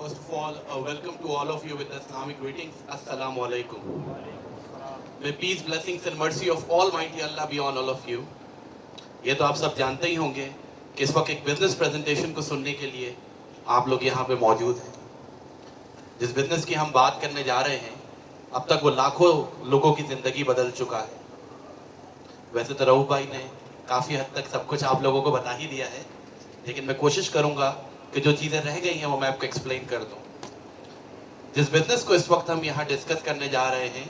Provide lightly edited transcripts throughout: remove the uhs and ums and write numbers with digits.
First of all, welcome to all of you with the Islamic greetings. Assalamu alaikum. May peace, blessings and mercy of Almighty Allah be on all of you. ये तो आप सब जानते ही होंगे कि इस वक्त एक बिजनेस प्रेजेंटेशन को सुनने के लिए आप लोग यहाँ पे मौजूद हैं। जिस बिजनेस की हम बात करने जा रहे हैं, अब तक वो लाखों लोगों की ज़िंदगी बदल चुका है। वैसे तो रऊफ भाई ने काफ़ी हद तक सब कुछ आप लोगों को बता ही दिया है, लेकिन मैं कोशिश करूँगा कि जो चीज़ें रह गई हैं वो मैं आपको एक्सप्लेन कर दूँ। जिस बिज़नेस को इस वक्त हम यहाँ डिस्कस करने जा रहे हैं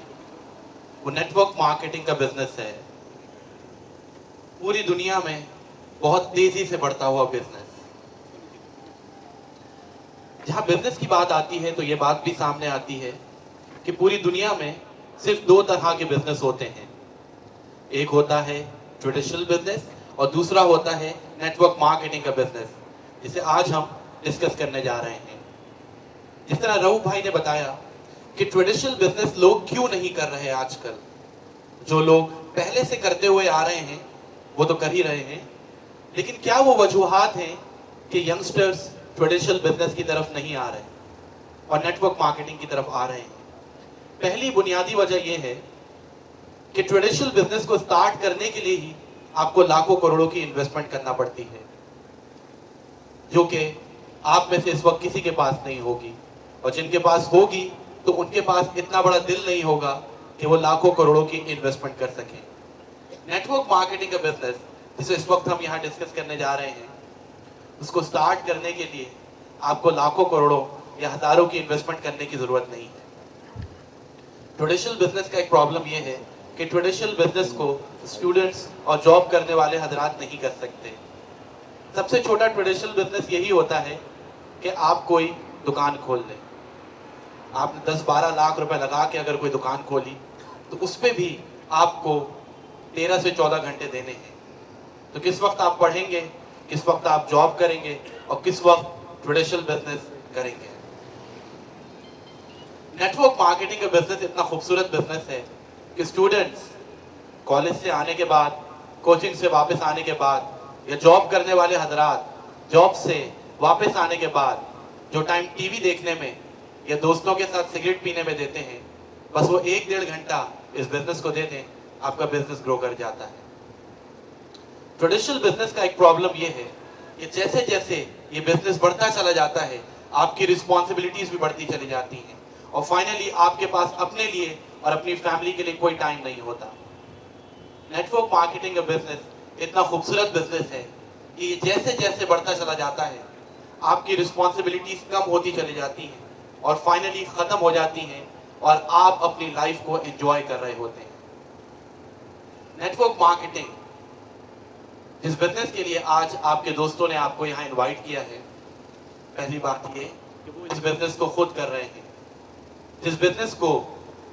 वो नेटवर्क मार्केटिंग का बिज़नेस है। पूरी दुनिया में बहुत तेज़ी से बढ़ता हुआ बिज़नेस। जहाँ बिज़नेस की बात आती है तो ये बात भी सामने आती है कि पूरी दुनिया में सिर्फ दो तरह के बिज़नेस होते हैं। एक होता है ट्रेडिशनल बिज़नेस और दूसरा होता है नेटवर्क मार्केटिंग का बिज़नेस, जिसे आज हम डिस्कस करने जा रहे हैं। जिस तरह रऊफ भाई ने बताया कि ट्रेडिशनल बिजनेस लोग क्यों नहीं कर रहे आजकल, जो लोग पहले से करते हुए आ रहे हैं वो तो कर ही रहे हैं, लेकिन क्या वो वजूहात हैं कि यंगस्टर्स ट्रेडिशनल बिजनेस की तरफ नहीं आ रहे और नेटवर्क मार्केटिंग की तरफ आ रहे हैं? पहली बुनियादी वजह यह है कि ट्रेडिशनल बिजनेस को स्टार्ट करने के लिए ही आपको लाखों करोड़ों की इन्वेस्टमेंट करना पड़ती है, जो कि आप में से इस वक्त किसी के पास नहीं होगी, और जिनके पास होगी तो उनके पास इतना बड़ा दिल नहीं होगा कि वो लाखों करोड़ों की इन्वेस्टमेंट कर सकें। नेटवर्क मार्केटिंग का बिजनेस जिसे इस वक्त हम यहाँ डिस्कस करने जा रहे हैं, उसको स्टार्ट करने के लिए आपको लाखों करोड़ों या हजारों की इन्वेस्टमेंट करने की जरूरत नहीं है। ट्रेडिशनल बिजनेस का एक प्रॉब्लम यह है कि ट्रेडिशनल बिजनेस को स्टूडेंट्स और जॉब करने वाले हजरात नहीं कर सकते। सबसे छोटा ट्रेडिशनल बिजनेस यही होता है कि आप कोई दुकान खोल लें। आपने 10-12 लाख रुपए लगा के अगर कोई दुकान खोली तो उस पर भी आपको 13 से 14 घंटे देने हैं। तो किस वक्त आप पढ़ेंगे, किस वक्त आप जॉब करेंगे और किस वक्त ट्रेडिशनल बिजनेस करेंगे? नेटवर्क मार्केटिंग का बिजनेस इतना खूबसूरत बिजनेस है कि स्टूडेंट्स कॉलेज से आने के बाद, कोचिंग से वापस आने के बाद, या जॉब करने वाले हजरात जॉब से वापस आने के बाद जो टाइम टीवी देखने में या दोस्तों के साथ सिगरेट पीने में देते हैं, बस वो 1-1.5 घंटा इस बिजनेस को दे दें, आपका बिजनेस ग्रो कर जाता है। ट्रेडिशनल बिजनेस का एक प्रॉब्लम ये है कि जैसे जैसे ये बिजनेस बढ़ता चला जाता है, आपकी रिस्पॉन्सिबिलिटीज भी बढ़ती चली जाती हैं और फाइनली आपके पास अपने लिए और अपनी फैमिली के लिए कोई टाइम नहीं होता। नेटवर्क मार्केटिंग का बिजनेस इतना खूबसूरत बिजनेस है कि ये जैसे जैसे बढ़ता चला जाता है, आपकी रिस्पॉन्सिबिलिटीज कम होती चली जाती हैं और फाइनली खत्म हो जाती हैं और आप अपनी लाइफ को एंजॉय कर रहे होते हैं। नेटवर्क मार्केटिंग जिस बिजनेस के लिए आज आपके दोस्तों ने आपको यहाँ इनवाइट किया है, पहली बात ये कि वो इस बिजनेस को खुद कर रहे हैं। जिस बिजनेस को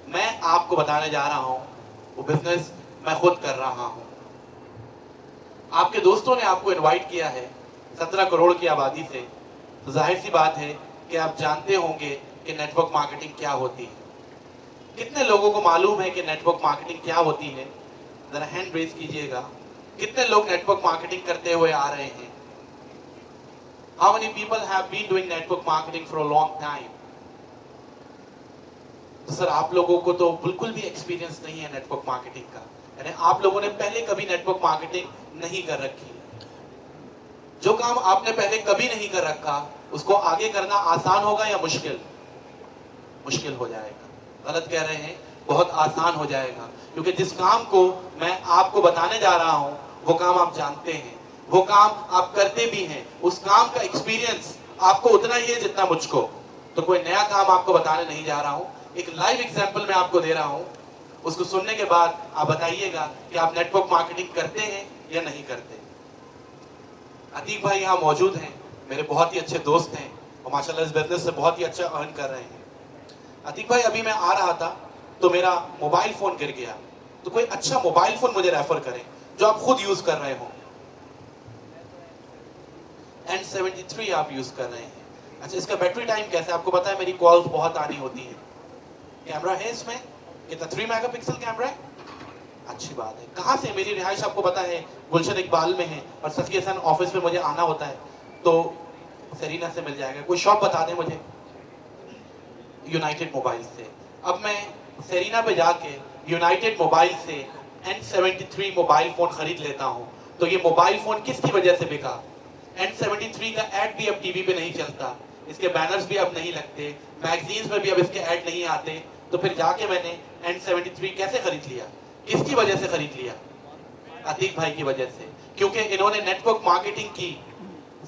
मैं आपको बताने जा रहा हूँ वो बिजनेस मैं खुद कर रहा हूँ। आपके दोस्तों ने आपको इनवाइट किया है 17 करोड़ की आबादी से, तो जाहिर सी बात है कि आप जानते होंगे कि नेटवर्क मार्केटिंग क्या होती है। कितने लोगों को मालूम है कि नेटवर्क मार्केटिंग क्या होती है? जरा हैंड रेज कीजिएगा। कितने लोग नेटवर्क मार्केटिंग करते हुए आ रहे हैं? How many people have been doing network marketing for a long time? तो सर आप लोगों को तो बिल्कुल भी एक्सपीरियंस नहीं है नेटवर्क मार्केटिंग का, यानी आप लोगों ने पहले कभी नेटवर्क मार्केटिंग नहीं कर रखी। जो काम आपने पहले कभी नहीं कर रखा उसको आगे करना आसान होगा या मुश्किल? मुश्किल हो जाएगा। गलत कह रहे हैं, बहुत आसान हो जाएगा, क्योंकि जिस काम को मैं आपको बताने जा रहा हूं वो काम आप जानते हैं, वो काम आप करते भी हैं, उस काम का एक्सपीरियंस आपको उतना ही है जितना मुझको। तो कोई नया काम आपको बताने नहीं जा रहा हूं, एक लाइव एग्जाम्पल मैं आपको दे रहा हूं। उसको सुनने के बाद आप बताइएगा कि आप नेटवर्क मार्केटिंग करते हैं या नहीं करते। अतीक भाई यहाँ मौजूद हैं, मेरे बहुत ही अच्छे दोस्त हैं और माशाल्लाह इस बिजनेस से बहुत ही अच्छा अर्न कर रहे हैं। अतीक भाई अभी मैं आ रहा था तो मेरा मोबाइल फोन गिर गया, तो कोई अच्छा मोबाइल फोन मुझे रेफर करें जो आप खुद यूज कर रहे हो। N73 आप यूज कर रहे हैं। अच्छा, इसका बैटरी टाइम कैसा है? आपको पता है मेरी कॉल्स बहुत आनी होती है। कैमरा है इसमें? कितना 3 मेगापिक्सल कैमरा है? अच्छी बात है। कहाँ से? मेरी रिहाइश आपको पता है गुलशन इकबाल में है और सफी हसन ऑफिस में मुझे आना होता है, तो सरीना से मिल जाएगा। कोई शॉप बता दें मुझे। यूनाइटेड मोबाइल से। अब मैं सेरीना पे जाके यूनाइटेड मोबाइल से N73 मोबाइल फोन खरीद लेता हूँ, तो ये मोबाइल फोन किसकी वजह से बिका? N73 का ऐड भी अब टीवी पे नहीं चलता, इसके बैनर्स भी अब नहीं लगते, मैगजीन्स में भी अब इसके ऐड नहीं आते, तो फिर जाके मैंने N73 कैसे खरीद लिया? किसकी वजह से खरीद लिया? अतीक भाई की वजह से, क्योंकि इन्होंने नेटवर्क मार्केटिंग की,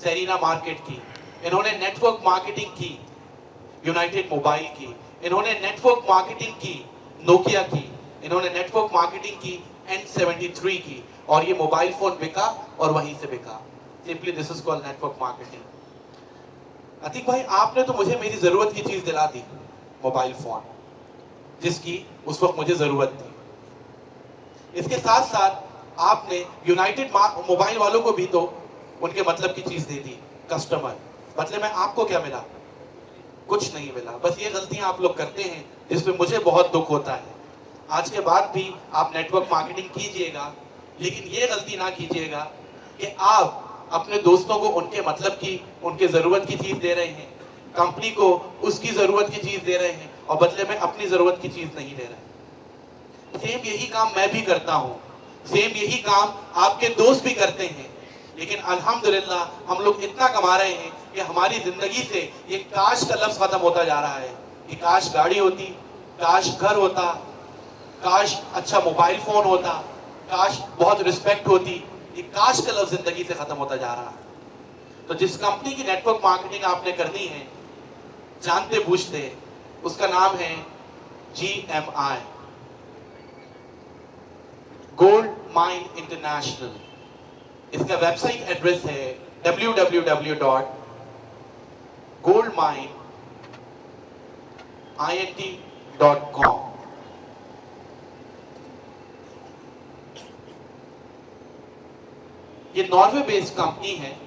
सेरीना मार्केट की, इन्होंने नेटवर्क मार्केटिंग की यूनाइटेड मोबाइल की, इन्होंने नेटवर्क मार्केटिंग की नोकिया की, इन्होंने नेटवर्क मार्केटिंग की N73 की, और ये मोबाइल फोन बिका और वहीं से बिका। Simply this is called network marketing. Atiq भाई, आपने तो मुझे मेरी जरूरत की चीज दिला दी, मोबाइल फोन, जिसकी उस वक्त मुझे जरूरत थी। इसके साथ साथ आपने यूनाइटेड मोबाइल वालों को भी तो उनके मतलब की चीज दे दी, कस्टमर। बदले में आपको क्या मिला? कुछ नहीं मिला। बस ये गलतियां आप लोग करते हैं जिसमें मुझे बहुत दुख होता है। आज के बाद भी आप नेटवर्क मार्केटिंग कीजिएगा, लेकिन ये गलती ना कीजिएगा कि आप अपने दोस्तों को उनके मतलब की, उनके जरूरत की चीज दे रहे हैं, कंपनी को उसकी जरूरत की चीज दे रहे हैं, और बदले में अपनी जरूरत की चीज नहीं दे रहे। सेम यही काम मैं भी करता हूँ, सेम यही काम आपके दोस्त भी करते हैं, लेकिन अल्हम्दुलिल्लाह हम लोग इतना कमा रहे हैं कि हमारी जिंदगी से ये काश का लफ्ज खत्म होता जा रहा है कि काश गाड़ी होती, काश घर होता, काश अच्छा मोबाइल फोन होता, काश बहुत रिस्पेक्ट होती। ये काश का लफ्ज जिंदगी से खत्म होता जा रहा है। तो जिस कंपनी की नेटवर्क मार्केटिंग आपने करनी है जानते बूझते, उसका नाम है GMI, गोल्ड माइन इंटरनेशनल। इसका वेबसाइट एड्रेस है www.goldmineint.com। ये नॉर्वे बेस्ड कंपनी है,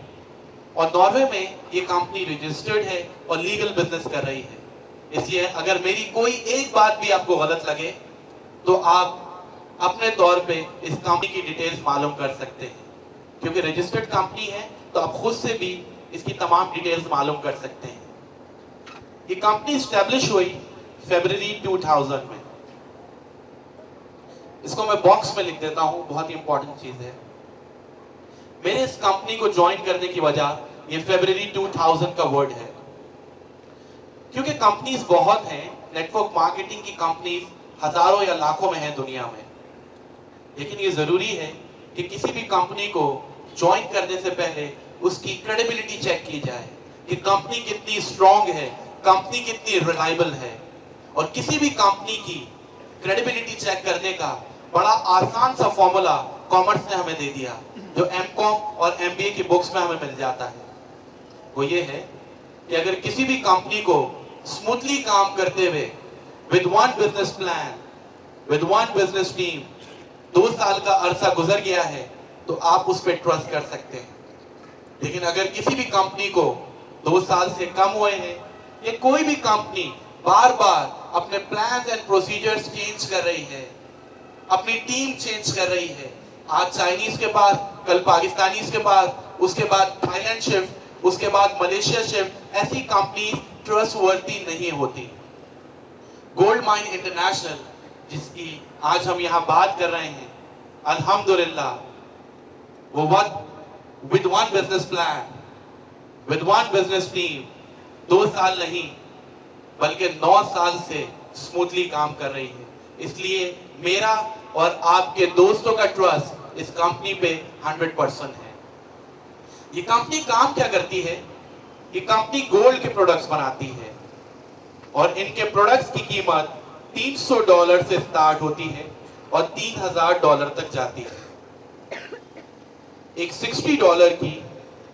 और नॉर्वे में ये कंपनी रजिस्टर्ड है और लीगल बिजनेस कर रही है। इसलिए अगर मेरी कोई एक बात भी आपको गलत लगे तो आप अपने तौर पे इस कंपनी की डिटेल्स मालूम कर सकते हैं, क्योंकि रजिस्टर्ड कंपनी है तो आप खुद से भी इसकी तमाम डिटेल्स मालूम कर सकते हैं। ये कंपनी स्टैब्लिश हुई फरवरी 2000 में। इसको मैं बॉक्स में लिख देता हूं, बहुत ही इंपॉर्टेंट चीज है। मेरे इस कंपनी को ज्वाइन करने की वजह ये फरवरी 2000 का वर्ड है, क्योंकि कंपनीज बहुत हैं, नेटवर्क मार्केटिंग की कंपनीज हजारों या लाखों में है दुनिया में, लेकिन ये जरूरी है कि किसी भी कंपनी को ज्वाइन करने से पहले उसकी क्रेडिबिलिटी चेक की जाए कि कंपनी कितनी स्ट्रांग है, कंपनी कितनी रिलायबल है। और किसी भी कंपनी की क्रेडिबिलिटी चेक करने का बड़ा आसान सा फॉर्मूला कॉमर्स ने हमें दे दिया, जो एमकॉम और एमबीए की बुक्स में हमें मिल जाता है। वो ये है कि अगर किसी भी कंपनी को स्मूथली काम करते हुए with one business plan, with one business team 2 साल का अरसा गुजर गया है तो आप उस पर ट्रस्ट कर सकते हैं। लेकिन अगर किसी भी कंपनी को 2 साल से कम हुए हैं, या कोई भी कंपनी बार बार अपने प्लान्स एंड प्रोसीजर्स चेंज कर रही है, अपनी टीम चेंज कर रही है, आज चाइनीज के पास, कल पाकिस्तानीज के पास, उसके बाद थाईलैंड शिफ्ट, उसके बाद मलेशिया शिफ्ट, ऐसी कंपनी ट्रस्टवर्दी नहीं होती। गोल्ड माइन इंटरनेशनल, जिसकी आज हम यहां बात कर रहे हैं, अल्हम्दुलिल्लाह वो with one business plan, with one business team 2 साल नहीं बल्कि 9 साल से स्मूथली काम कर रही है। इसलिए मेरा और आपके दोस्तों का ट्रस्ट इस कंपनी पे 100% है। ये कंपनी काम क्या करती है? ये कंपनी गोल्ड के प्रोडक्ट्स बनाती है, और इनके प्रोडक्ट्स की कीमत $300 से स्टार्ट होती है और $3000 तक जाती है। एक $60 की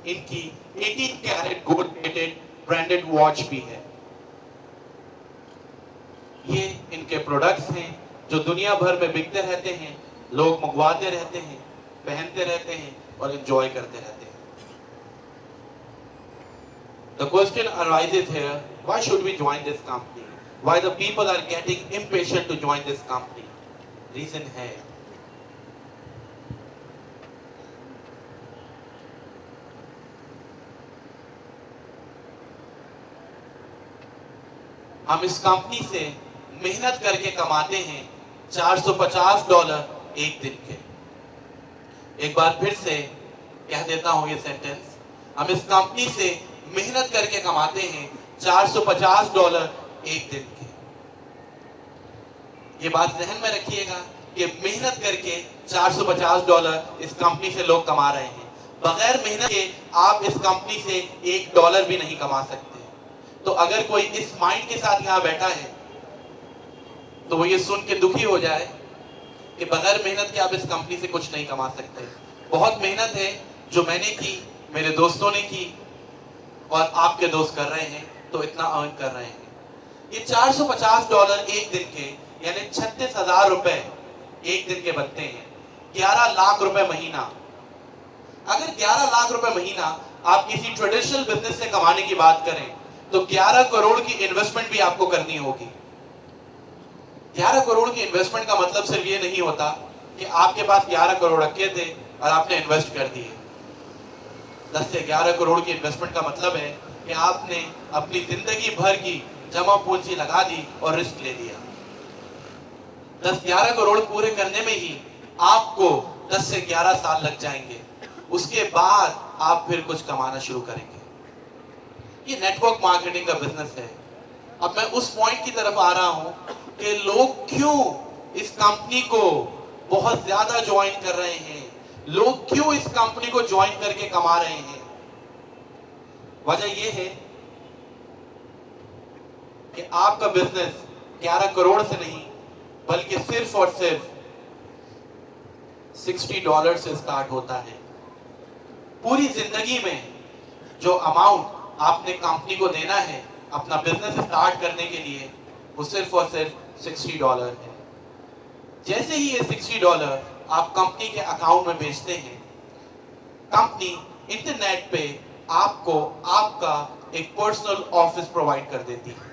इनकी 18 carat gold plated branded watch भी है। ये इनके प्रोडक्ट्स हैं जो दुनिया भर में बिकते रहते हैं, लोग मंगवाते रहते हैं, पहनते रहते हैं और एंजॉय करते रहते हैं। The question arises here, why should we join this company? Why the people are getting impatient to join this company? Reason है, हम इस कंपनी से मेहनत करके कमाते हैं $450 एक दिन के। एक बार फिर से कह देता हूं ये सेंटेंस, हम इस कंपनी से मेहनत करके कमाते हैं $450 एक दिन के। ये बात ध्यान में रखिएगा कि मेहनत करके $450 इस कंपनी से लोग कमा रहे हैं। बगैर मेहनत के आप इस कंपनी से $1 भी नहीं कमा सकते। तो अगर कोई इस माइंड के साथ यहां बैठा है तो वो ये सुन के दुखी हो जाए कि बगैर मेहनत के आप इस कंपनी से कुछ नहीं कमा सकते। बहुत मेहनत है जो मैंने की, मेरे दोस्तों ने की और आपके दोस्त कर रहे हैं, तो इतना अर्न कर रहे हैं। ये $450 एक दिन के यानी 36,000 रुपए एक दिन के बनते हैं। 11 लाख रुपए महीना। अगर 11 लाख रुपए महीना आप किसी ट्रेडिशनल बिजनेस से कमाने की बात करें तो 11 करोड़ की इन्वेस्टमेंट भी आपको करनी होगी। 11 करोड़ की इन्वेस्टमेंट का मतलब सिर्फ ये नहीं होता कि आपके पास 11 करोड़ रखे थे और आपने इन्वेस्ट कर दिए। 10 से 11 करोड़ की इन्वेस्टमेंट का मतलब है कि आपने अपनी जिंदगी भर की जमा पूंजी लगा दी और रिस्क ले लिया। 10-11 करोड़ पूरे करने में ही आपको 10 से 11 साल लग जाएंगे। उसके बाद आप फिर कुछ कमाना शुरू करेंगे। ये नेटवर्क मार्केटिंग का बिजनेस है। अब मैं उस पॉइंट की तरफ आ रहा हूं कि लोग क्यों इस कंपनी को बहुत ज्यादा ज्वाइन कर रहे हैं, लोग क्यों इस कंपनी को ज्वाइन करके कमा रहे हैं। वजह यह है कि आपका बिजनेस 11 करोड़ से नहीं बल्कि सिर्फ और सिर्फ $60 से स्टार्ट होता है। पूरी जिंदगी में जो अमाउंट आपने कंपनी को देना है अपना बिजनेस स्टार्ट करने के लिए, वो सिर्फ और सिर्फ $60 है। जैसे ही ये $60 आप कंपनी के अकाउंट में भेजते हैं, कंपनी इंटरनेट पे आपको आपका एक पर्सनल ऑफिस प्रोवाइड कर देती है।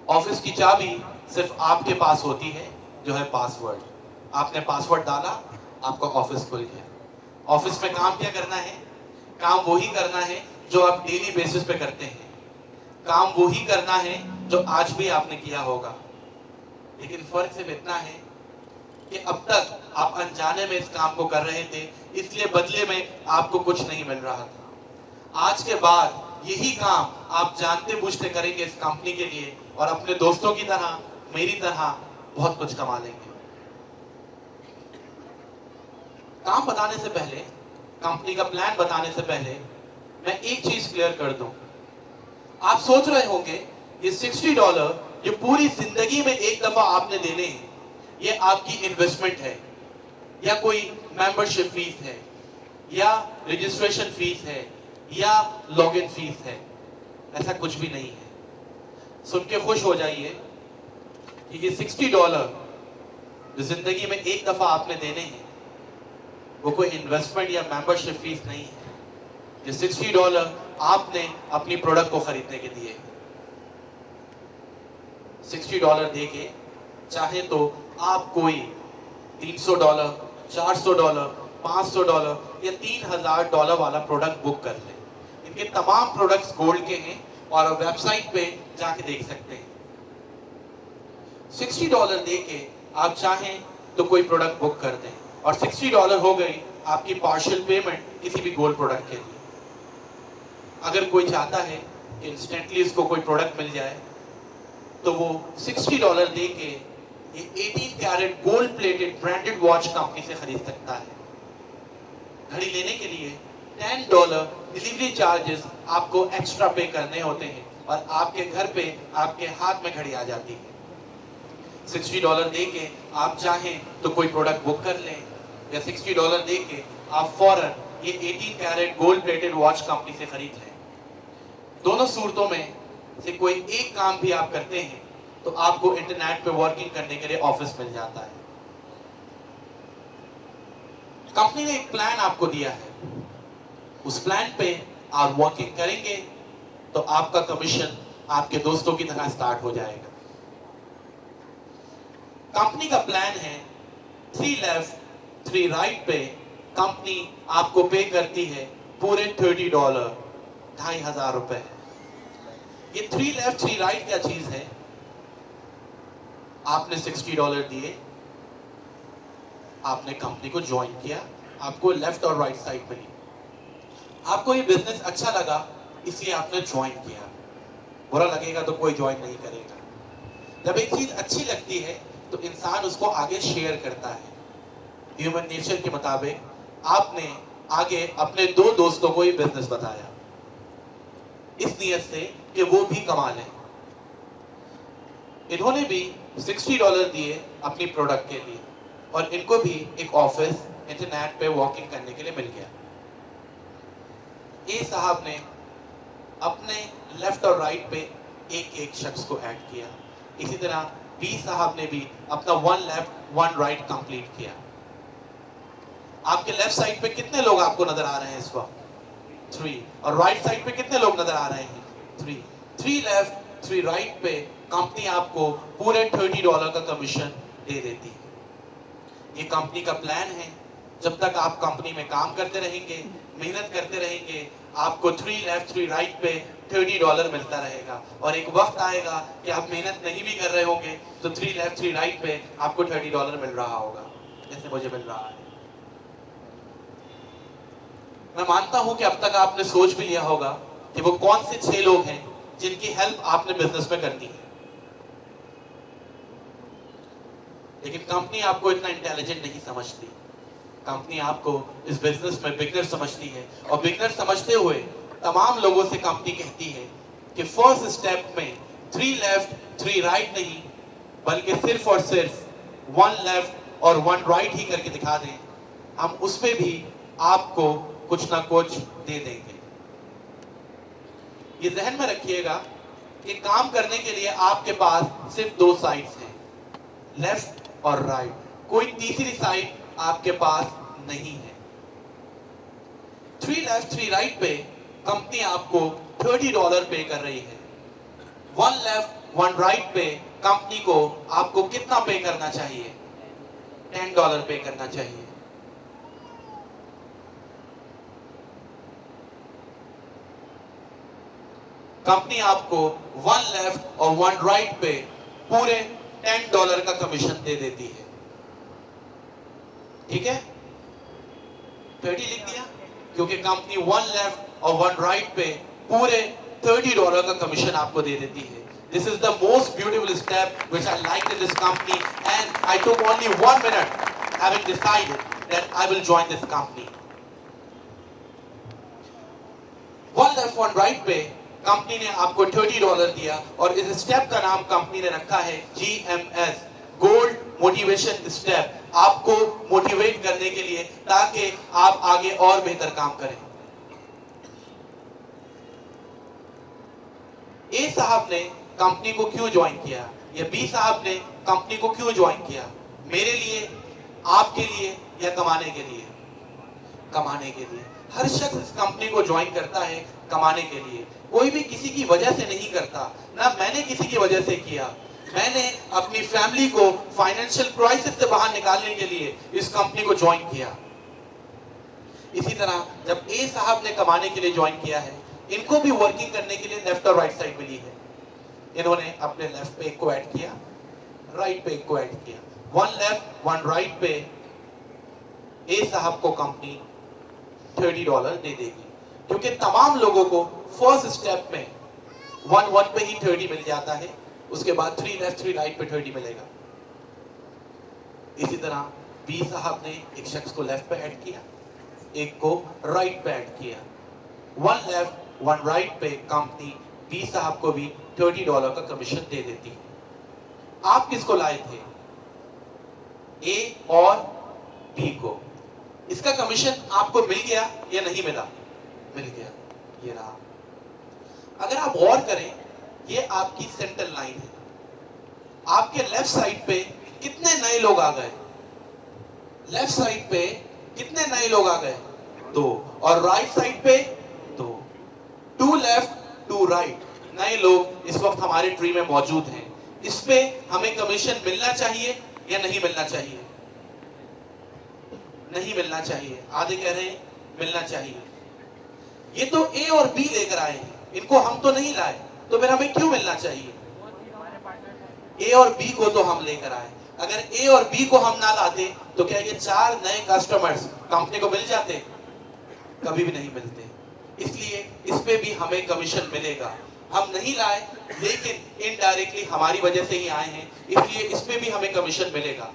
ऑफिस की चाबी सिर्फ आपके पास होती है, जो है पासवर्ड। आपने पासवर्ड डाला, आपका ऑफिस खुल गया। ऑफिस में काम क्या करना है? काम वही करना है जो आप डेली बेसिस पे करते हैं। काम वही करना है जो आज भी आपने किया होगा। लेकिन फर्क सिर्फ इतना है कि अब तक आप अनजाने में इस काम को कर रहे थे, इसलिए बदले में आपको कुछ नहीं मिल रहा था। आज के बाद यही काम आप जानते बूझते करेंगे इस कंपनी के लिए और अपने दोस्तों की तरह, मेरी तरह बहुत कुछ कमा लेंगे। काम बताने से पहले, कंपनी का प्लान बताने से पहले मैं एक चीज क्लियर कर दूं। आप सोच रहे होंगे ये $60 जो पूरी जिंदगी में एक दफा आपने देने हैं, ये आपकी इन्वेस्टमेंट है या कोई मेंबरशिप फीस है या रजिस्ट्रेशन फीस है या लॉगिन फीस है। ऐसा कुछ भी नहीं है। सुन के खुश हो जाइए कि ये $60 जो जिंदगी में एक दफा आपने देने हैं, वो कोई इन्वेस्टमेंट या मेंबरशिप फीस नहीं है। ये $60 आपने अपनी प्रोडक्ट को खरीदने के दिए। $60 दे के चाहे तो आप कोई $300, $400, $500 या $3000 वाला प्रोडक्ट बुक कर लें। इनके तमाम प्रोडक्ट्स गोल्ड के हैं और वेबसाइट पे जाके देख सकते हैं। $60 दे के आप चाहें तो कोई प्रोडक्ट बुक कर दें और $60 हो गई आपकी पार्शियल पेमेंट किसी भी गोल्ड प्रोडक्ट के लिए। अगर कोई चाहता है कि इंस्टेंटली इसको कोई प्रोडक्ट मिल जाए तो वो $60 दे के ये 18 carat gold plated branded watch company से खरीद सकता है। घड़ी लेने के लिए $10 डिलीवरी चार्जेस आपको एक्स्ट्रा पे करने होते हैं और आपके घर पे आपके हाथ में घड़ी आ जाती है। $60 दे के आप चाहें तो कोई प्रोडक्ट बुक कर लें या $60 दे के आप फौरन ये 18 carat gold plated watch company से खरीद लें। दोनों सूरतों में से कोई एक काम भी आप करते हैं तो आपको इंटरनेट पे वर्किंग करने के लिए ऑफिस मिल जाता है। कंपनी ने एक प्लान आपको दिया है, उस प्लान पे आप वर्किंग करेंगे तो आपका कमीशन आपके दोस्तों की तरह स्टार्ट हो जाएगा। कंपनी का प्लान है 3 लेफ्ट 3 राइट पे कंपनी आपको पे करती है पूरे $30, 2500 रुपए। ये 3 लेफ्ट 3 राइट क्या चीज है? आपने $60 दिए, आपने कंपनी को ज्वाइन किया, आपको लेफ्ट और राइट साइड मिली, आपको ये बिजनेस अच्छा लगा इसलिए आपने ज्वाइन किया। बुरा लगेगा तो कोई ज्वाइन नहीं करेगा। जब एक चीज अच्छी लगती है तो इंसान उसको आगे शेयर करता है। ह्यूमन नेचर के मुताबिक आपने आगे अपने 2 दोस्तों को ये बिजनेस बताया, इस नियत से कि वो भी कमा लें। इन्होंने भी $60 दिए अपनी प्रोडक्ट के लिए और इनको भी एक ऑफिस इंटरनेट पे वॉकिंग करने के लिए मिल गया। ए साहब ने अपने लेफ्ट और राइट पे एक शख्स को ऐड किया। इसी तरह बी साहब ने भी अपना 1 लेफ्ट 1 राइट कंप्लीट किया। आपके लेफ्ट साइड पे कितने लोग आपको नजर आ रहे हैं इस वक्त? 3। और राइट साइड पे कितने लोग नजर आ रहे हैं? 3। 3 लेफ्ट 3 राइट पे कंपनी आपको पूरे $30 का कमीशन दे देती है। ये कंपनी का प्लान है। जब तक आप कंपनी में काम करते रहेंगे, मेहनत करते रहेंगे, आपको 3 लेफ्ट 3 राइट पे $30 मिलता रहेगा। और एक वक्त आएगा कि आप मेहनत नहीं भी कर रहे होंगे तो 3 लेफ्ट 3 राइट पे आपको $30 मिल रहा होगा, जैसे मुझे मिल रहा है। मैं मानता हूं कि अब तक आपने सोच भी लिया होगा कि वो कौन से 6 लोग हैं जिनकी हेल्प आपने बिजनेस में करनी है। लेकिन कंपनी आपको इतना इंटेलिजेंट नहीं समझती। कंपनी आपको इस बिजनेस में बिगनर समझती है और बिगनर समझते हुए तमाम लोगों से कंपनी कहती है कि फर्स्ट स्टेप में 3 लेफ्ट 3 राइट नहीं, बल्कि सिर्फ और सिर्फ 1 लेफ्ट और 1 राइट ही करके दिखा दें, हम उसमें भी आपको कुछ ना कुछ दे देंगे। ये ध्यान में रखिएगा कि काम करने के लिए आपके पास सिर्फ 2 साइड्स हैं, लेफ्ट और राइट। कोई तीसरी साइड आपके पास नहीं है। 3 लेफ्ट 3 राइट पे कंपनी आपको $30 पे कर रही है। 1 लेफ्ट 1 राइट पे कंपनी को आपको कितना पे करना चाहिए? $10 पे करना चाहिए। कंपनी आपको 1 लेफ्ट और 1 राइट पे पूरे $10 का कमीशन दे देती है। ठीक है, 30 लिख दिया क्योंकि कंपनी 1 लेफ्ट और 1 राइट पे पूरे $30 का कमीशन आपको दे देती है। This is the most beautiful step which I liked in this company, and I took only 1 minute having decided that I will join this company. 1 left 1 right पे company ने आपको $30 दिया और इस स्टेप का नाम कंपनी ने रखा है GMS, गोल्ड मोटिवेशन स्टेप। आपको मोटिवेट करने के लिए ताकि आप आगे और बेहतर काम करें। ए साहब ने कंपनी को क्यों ज्वाइन किया या बी साहब ने कंपनी को क्यों ज्वाइन किया? मेरे लिए, आपके लिए या कमाने के लिए? कमाने के लिए। हर शख्स इस कंपनी को ज्वाइन करता है कमाने के लिए। कोई भी किसी की वजह से नहीं करता, ना मैंने किसी की वजह से किया। मैंने अपनी फैमिली को फाइनेंशियल क्राइसिस से बाहर निकालने के लिए इस कंपनी को ज्वाइन किया। इसी तरह जब ए साहब ने कमाने के लिए ज्वाइन किया है, इनको भी वर्किंग करने के लिए लेफ्ट और राइट साइड मिली है। इन्होंने अपने लेफ्ट पे एक को ऐड किया, राइट पे एक को ऐड किया। 1 लेफ्ट 1 राइट पे ए साहब को कंपनी $30 दे देगी, क्योंकि तमाम लोगों को फर्स्ट स्टेप में 1 पे ही 30 मिल जाता है, उसके बाद 3 लेफ्ट 3 राइट पे 30 मिलेगा। इसी तरह बी साहब ने एक शख्स को लेफ्ट पे ऐड किया, एक को राइट पे ऐड किया। 1 लेफ्ट 1 राइट पे कंपनी बी साहब को भी $30 का कमीशन दे देती है। आप किसको लाए थे? ए और बी को। इसका कमीशन आपको मिल गया या नहीं मिला? मिल गया, ये रहा। अगर आप गौर करें, ये आपकी सेंट्रल लाइन है। आपके लेफ्ट साइड पे कितने नए लोग आ गए? लेफ्ट साइड पे कितने नए लोग आ गए? 2। और राइट साइड पे 2। 2 लेफ्ट 2 राइट नए लोग इस वक्त हमारे ट्री में मौजूद हैं। इस पे हमें कमीशन मिलना चाहिए या नहीं मिलना चाहिए? नहीं मिलना चाहिए। आधे कह रहे हैं मिलना चाहिए। ये तो ए और बी लेकर आए हैं, इनको हम तो नहीं लाए। तो फिर हमें क्यों मिलना चाहिए? ए और बी को तो हम लेकर आए, अगर ए और बी को हम ना लाते तो क्या ये 4 नए कस्टमर्स कंपनी को मिल जाते? कभी भी नहीं मिलते। इसलिए इस पे भी हमें कमीशन मिलेगा। हम नहीं लाए लेकिन इनडायरेक्टली हमारी वजह से ही आए हैं, इसलिए इस पे भी हमें कमीशन मिलेगा,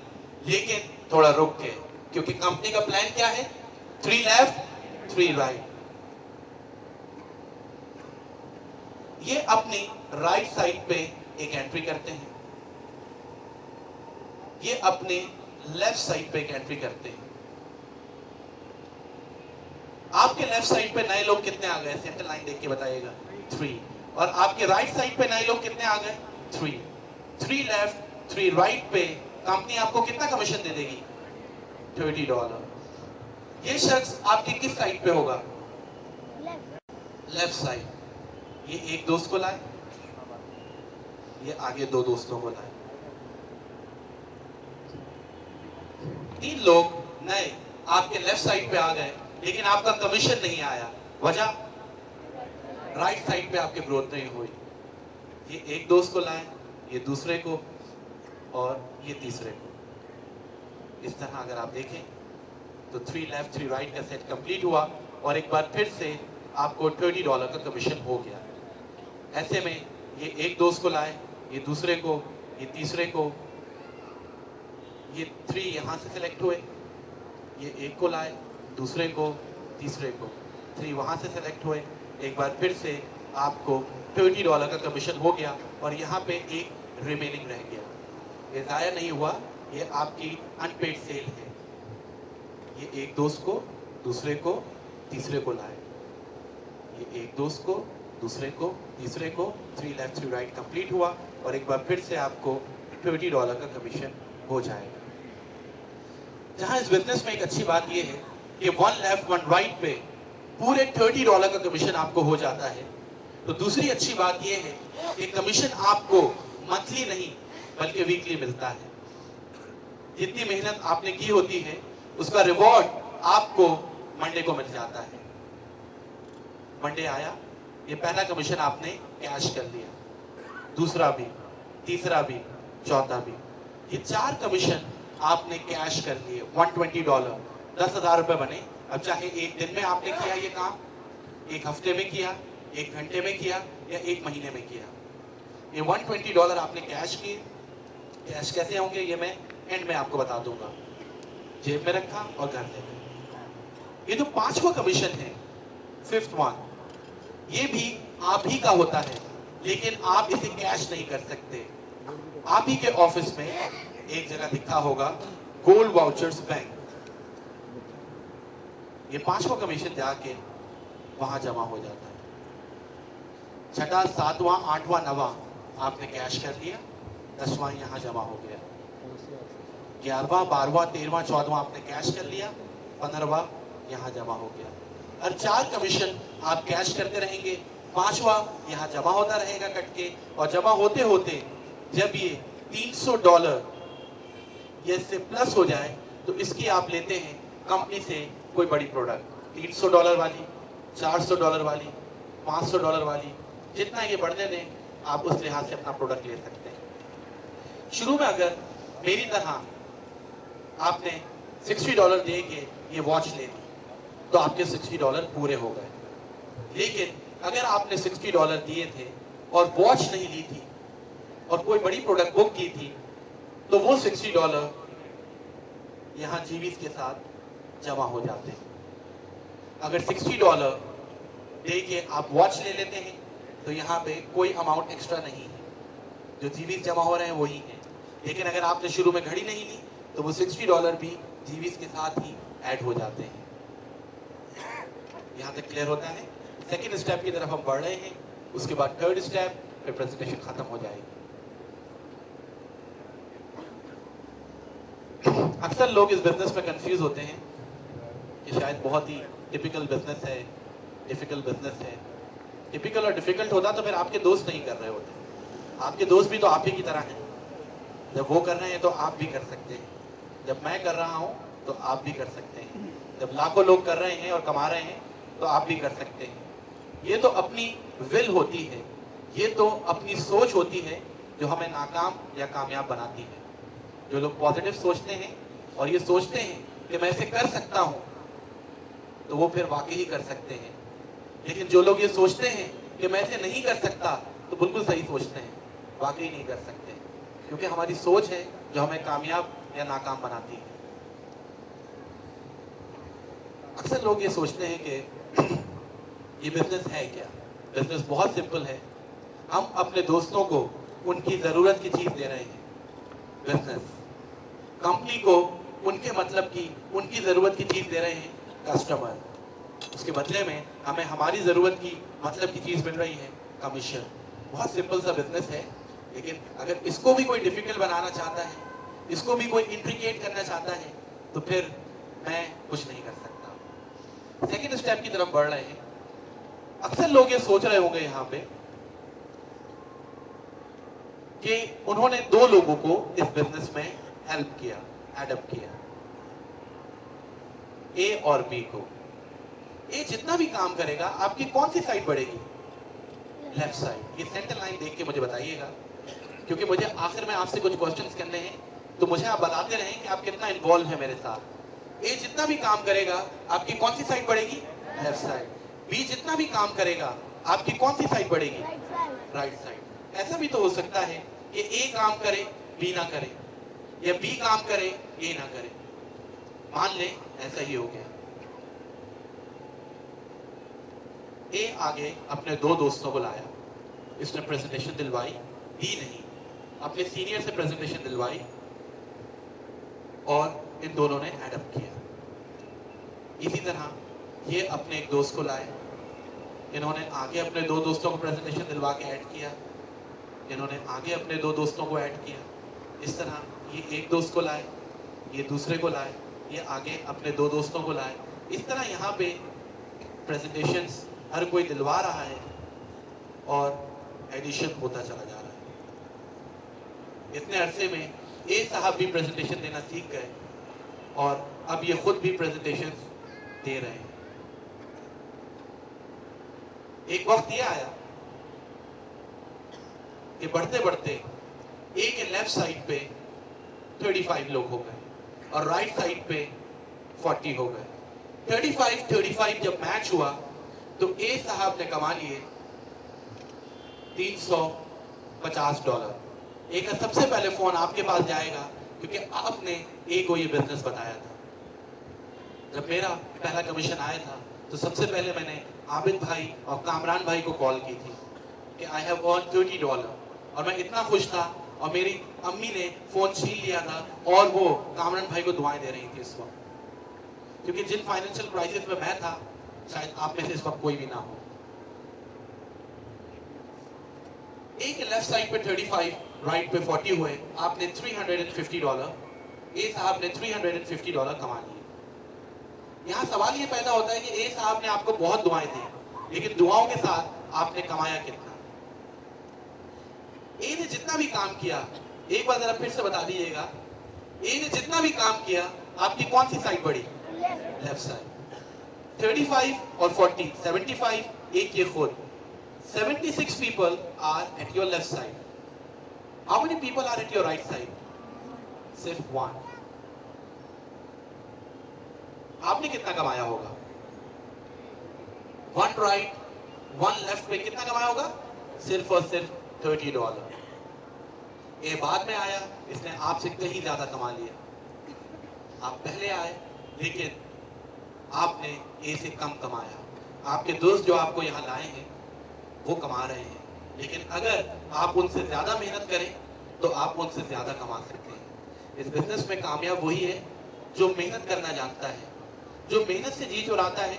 लेकिन थोड़ा रुक के, क्योंकि कंपनी का प्लान क्या है? 3 लेफ्ट 3 राइट। ये अपनी राइट साइड पे एक एंट्री करते हैं, ये अपने लेफ्ट साइड पे एक एंट्री करते हैं। आपके लेफ्ट साइड पे नए लोग कितने आ गए? सेंटर लाइन देख के बताइएगा। 3। और आपके राइट साइड पे नए लोग कितने आ गए? 3। 3 लेफ्ट 3 राइट पे कंपनी आपको कितना कमीशन दे देगी? $30। ये शख्स आपके किस साइड पे होगा? Left side. ये एक दोस्त को लाए, ये आगे 2 दोस्तों को लाए। 3 लोग नए आपके लेफ्ट साइड पे आ गए, लेकिन आपका कमीशन नहीं आया। वजह? राइट साइड पे आपके ग्रोथ नहीं हुई। ये एक दोस्त को लाए, ये दूसरे को, और ये तीसरे को। इस तरह अगर आप देखें तो 3 लेफ्ट 3 राइट का सेट कंप्लीट हुआ, और एक बार फिर से आपको $30 का कमीशन हो गया। ऐसे में ये एक दोस्त को लाए, ये दूसरे को, ये तीसरे को, ये 3 यहां से सिलेक्ट हुए, ये एक को लाए, दूसरे को, तीसरे को, 3 वहां से सेलेक्ट हुए। एक बार फिर से आपको $30 का कमीशन हो गया, और यहाँ पे एक रिमेनिंग रह गया। ये ज़ाया नहीं हुआ, ये आपकी अनपेड सेल है। ये एक दोस्त को, दूसरे को, तीसरे को लाए, ये एक दोस्त को, दूसरे को, तीसरे को, 3 लेफ्ट 3 राइट कंप्लीट हुआ, और एक बार फिर से आपको $30 का कमीशन हो जाएगा। जहां इस बिजनेस में एक अच्छी बात यह है कि 1 लेफ्ट 1 राइट पे पूरे $30 का कमीशन आपको हो जाता है। तो दूसरी अच्छी बात यह है कि कमीशन आपको मंथली नहीं बल्कि वीकली मिलता है। जितनी मेहनत आपने की होती है उसका रिवॉर्ड आपको मंडे को मिल जाता है। मंडे आया, ये पहला कमीशन आपने कैश कर लिया, दूसरा भी, तीसरा भी, चौथा भी, ये 4 कमीशन आपने कैश कर लिए। $120, $10,000 बने। अब चाहे एक दिन में आपने किया ये काम, एक हफ्ते में किया, एक घंटे में किया, या एक महीने में किया, ये $120 आपने कैश किए। कैश कैसे होंगे ये मैं एंड में आपको बता दूंगा। जेब में रखा और घर ले गए। ये जो 5वां कमीशन है, 5th वन, ये भी आप ही का होता है, लेकिन आप इसे कैश नहीं कर सकते। आप ही के ऑफिस में एक जगह लिखा होगा गोल्ड वाउचर्स बैंक। ये 5वां कमीशन जाके वहां जमा हो जाता है। 6वां, 7वां, 8वां, 9वां आपने कैश कर लिया, 10वां यहां जमा हो गया, 11वां, 12वां, 13वां, 14वां आपने कैश कर लिया, 15वां यहां जमा हो गया। और 4 कमीशन आप कैश करते रहेंगे, 5वां यहां जमा होता रहेगा कट के, और जमा होते होते जब ये $300 ये इससे प्लस हो जाए तो इसकी आप लेते हैं कंपनी से कोई बड़ी प्रोडक्ट, $300 वाली, $400 वाली, $500 वाली, जितना ये बढ़ने दें आप उस लिहाज से अपना प्रोडक्ट ले सकते हैं। शुरू में अगर मेरी तरह आपने $60 दे के ये वॉच ले ली तो आपके $60 पूरे हो गए। लेकिन अगर आपने $60 दिए थे और वॉच नहीं ली थी और कोई बड़ी प्रोडक्ट बुक की थी, तो वो $60 यहां जीवीज के साथ जमा हो जाते हैं। अगर $60 दे के आप वॉच ले लेते हैं तो यहाँ पे कोई अमाउंट एक्स्ट्रा नहीं है, जो जीवीज जमा हो रहे हैं वही है। लेकिन अगर आपने शुरू में घड़ी नहीं ली तो वो $60 भी जीवीज के साथ ही ऐड हो जाते हैं। यहाँ तक क्लियर होता है? सेकेंड स्टेप की तरफ हम बढ़ रहे हैं, उसके बाद थर्ड स्टेप, फिर प्रेजेंटेशन खत्म हो जाएगी। अक्सर लोग इस बिजनेस में कंफ्यूज होते हैं कि शायद बहुत ही टिपिकल बिजनेस है, डिफिकल्ट बिजनेस है। टिपिकल और डिफिकल्ट होता तो फिर आपके दोस्त नहीं कर रहे होते। आपके दोस्त भी तो आप ही की तरह हैं। जब वो कर रहे हैं तो आप भी कर सकते हैं, जब मैं कर रहा हूं तो आप भी कर सकते हैं, जब लाखों लोग कर रहे हैं और कमा रहे हैं तो आप भी कर सकते हैं। ये तो अपनी विल होती है ये तो अपनी सोच होती है जो हमें नाकाम या कामयाब बनाती है। जो लोग पॉजिटिव सोचते हैं और ये सोचते हैं कि मैं इसे कर सकता हूं, तो वो फिर वाकई ही कर सकते हैं। लेकिन जो लोग ये सोचते हैं कि मैं इसे नहीं कर सकता, तो बिल्कुल सही सोचते हैं, वाकई नहीं कर सकते, क्योंकि हमारी सोच है जो हमें कामयाब या नाकाम बनाती है। अक्सर लोग ये सोचते हैं कि ये बिजनेस है क्या? बिजनेस बहुत सिंपल है। हम अपने दोस्तों को उनकी जरूरत की चीज दे रहे हैं। बिजनेस कंपनी को उनके मतलब की, उनकी जरूरत की चीज दे रहे हैं कस्टमर। उसके बदले में हमें हमारी जरूरत की, मतलब की चीज मिल रही है कमीशन। बहुत सिंपल सा बिजनेस है। लेकिन अगर इसको भी कोई डिफिकल्ट बनाना चाहता है, इसको भी कोई इंट्रिकेट करना चाहता है, तो फिर मैं कुछ नहीं कर सकता। सेकेंड स्टेप की तरफ बढ़ रहे हैं। अक्सर लोग ये सोच रहे होंगे यहाँ पे कि उन्होंने दो लोगों को इस बिजनेस में हेल्प किया, एडप्ट किया, ए और बी को। ए जितना भी काम करेगा, आपकी कौन सी साइड बढ़ेगी? Left side. ये सेंटर लाइन देख के मुझे बताइएगा, क्योंकि मुझे आखिर में आपसे कुछ क्वेश्चंस करने हैं, तो मुझे आप बताते रहें कि आप कितना इन्वॉल्व है मेरे साथ। ए जितना भी काम करेगा, आपकी कौन सी साइड बढ़ेगी? Left side. बी जितना भी काम करेगा, आपकी कौन सी साइड बढ़ेगी? Right side. ऐसा भी तो हो सकता है कि ए काम करे, बी ना करे, या बी काम करे, ए ना करे। मान ले ऐसा ही हो गया। ए आगे अपने दो दोस्तों को लाया, इसने प्रेजेंटेशन दिलवाई, बी नहीं, अपने सीनियर से प्रेजेंटेशन दिलवाई, और इन दोनों ने एडप्ट किया। इसी तरह ये अपने एक दोस्त को लाए, इन्होंने आगे अपने दो दोस्तों को प्रेजेंटेशन दिलवा के ऐड किया, इन्होंने आगे अपने दो दोस्तों को ऐड किया। इस तरह ये एक दोस्त को लाए, ये दूसरे को लाए, ये आगे अपने दो दोस्तों को लाए। इस तरह यहाँ पे प्रेजेंटेशंस हर कोई दिलवा रहा है और एडिशन होता चला जा रहा है। इतने अरसे में ए साहब भी प्रेजेंटेशन देना सीख गए और अब ये खुद भी प्रेजेंटेशन दे रहे हैं। एक वक्त ये आया कि बढ़ते बढ़ते ए के लेफ्ट साइड पे 35 लोग हो गए और राइट साइड पे 40 हो गए। 35 जब मैच हुआ तो ए साहब ने कमा लिए $350। ए का सबसे पहले फोन आपके पास जाएगा, क्योंकि आपने ए को ये बिजनेस बताया था। जब मेरा पहला कमीशन आया था तो सबसे पहले मैंने आबिद भाई और कामरान भाई को कॉल की थी कि आई हैव अर्न $30, और मैं इतना खुश था, और मेरी अम्मी ने फोन छीन लिया था और वो कामरान भाई को दुआएं दे रही थी इस वक्त, क्योंकि जिन फाइनेंशियल क्राइसिस में मैं था, शायद आप में से इस वक्त कोई भी ना हो। ए के लेफ्ट साइड पे 35, राइट पे 40 हुए। आपने $350, ए साहब ने $350 कमा लिए। यहाँ सवाल ये पैदा होता है कि ए साहब ने आपको बहुत दुआएं दी, लेकिन दुआओं के साथ आपने कमाया कितना? ए ने जितना भी काम किया, एक बार जरा फिर से बता दीजिएगा, ए ने जितना भी काम किया, आपकी कौन सी साइड बढ़ी? Left side. 35 और 40, 75, एक ये खुद, 76 people are at your left side. How many people are at your right side? सिर्फ 1. आपने कितना कमाया होगा? 1 right, 1 left पे कितना कमाया होगा? सिर्फ और सिर्फ $30। ये बाद में आया, इसने आपसे कहीं ज्यादा कमा लिया। आप पहले आए, लेकिन आपने ए से कम कमाया। आपके दोस्त जो आपको यहाँ लाए हैं वो कमा रहे हैं, लेकिन अगर आप उनसे ज्यादा मेहनत करें तो आप उनसे ज्यादा कमा सकते हैं। इस बिजनेस में कामयाब वही है जो मेहनत करना जानता है, जो मेहनत से जी चुराता है।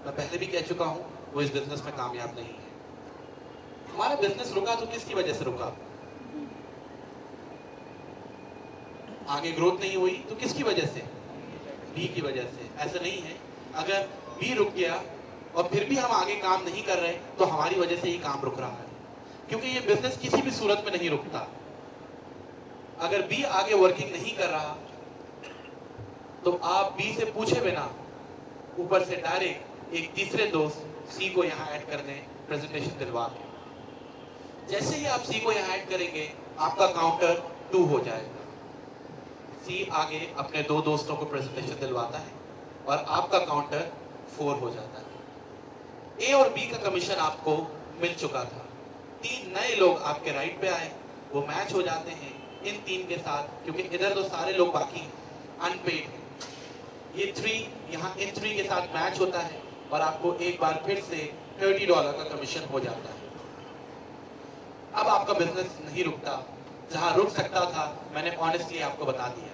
मैं पहले भी कह चुका हूं, वो इस बिजनेस में कामयाब नहीं है। हमारा बिजनेस रुका तो किसकी वजह से रुका? आगे ग्रोथ नहीं हुई तो किसकी वजह से? बी की वजह से। ऐसा नहीं है, अगर बी रुक गया और फिर भी हम आगे काम नहीं कर रहे तो हमारी वजह से ही काम रुक रहा है, क्योंकि ये बिजनेस किसी भी सूरत में नहीं रुकता। अगर बी आगे वर्किंग नहीं कर रहा तो आप बी से पूछे बिना ऊपर से डायरेक्ट एक तीसरे दोस्त सी को यहाँ ऐड कर दें, प्रेजेंटेशन दिलवा के। जैसे ही आप सी को यहाँ ऐड करेंगे आपका काउंटर 2 हो जाएगा। सी आगे अपने 2 दोस्तों को प्रेजेंटेशन दिलवाता है और आपका काउंटर 4 हो जाता है। ए और बी का कमीशन आपको मिल चुका था। 3 नए लोग आपके राइट पे आए, वो मैच हो जाते हैं इन 3 के साथ, क्योंकि इधर तो सारे लोग बाकी हैं, अनपेड हैं। ये 3 यहाँ इन 3 के साथ मैच होता है और आपको एक बार फिर से $30 का कमीशन हो जाता है। अब आपका बिजनेस नहीं रुकता, जहां रुक सकता था मैंने ऑनेस्टली आपको बता दिया,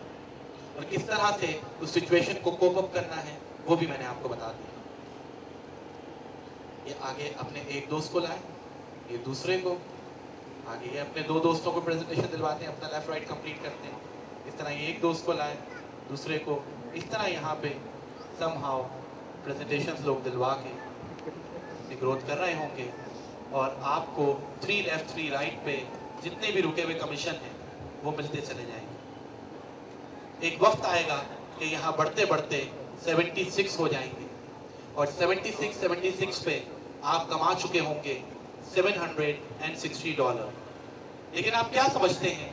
और किस तरह से उस सिचुएशन को कोप अप करना है वो भी मैंने आपको बता दिया। ये आगे अपने एक दोस्त को लाए, ये दूसरे को, आगे ये अपने 2 दोस्तों को प्रेजेंटेशन दिलवाते हैं, अपना लेफ्ट राइट कंप्लीट करते हैं। इस तरह ये एक दोस्त को लाए, दूसरे को, इस तरह यहाँ पे समहाउ प्रेजेंटेशंस लोग दिलवा के ग्रोथ कर रहे होंगे और आपको 3 लेफ्ट 3 राइट पे जितने भी रुके हुए कमीशन हैं वो मिलते चले जाएंगे। एक वक्त आएगा कि यहाँ बढ़ते बढ़ते 76 हो जाएंगे और 76 पे आप कमा चुके होंगे $760। लेकिन आप क्या समझते हैं,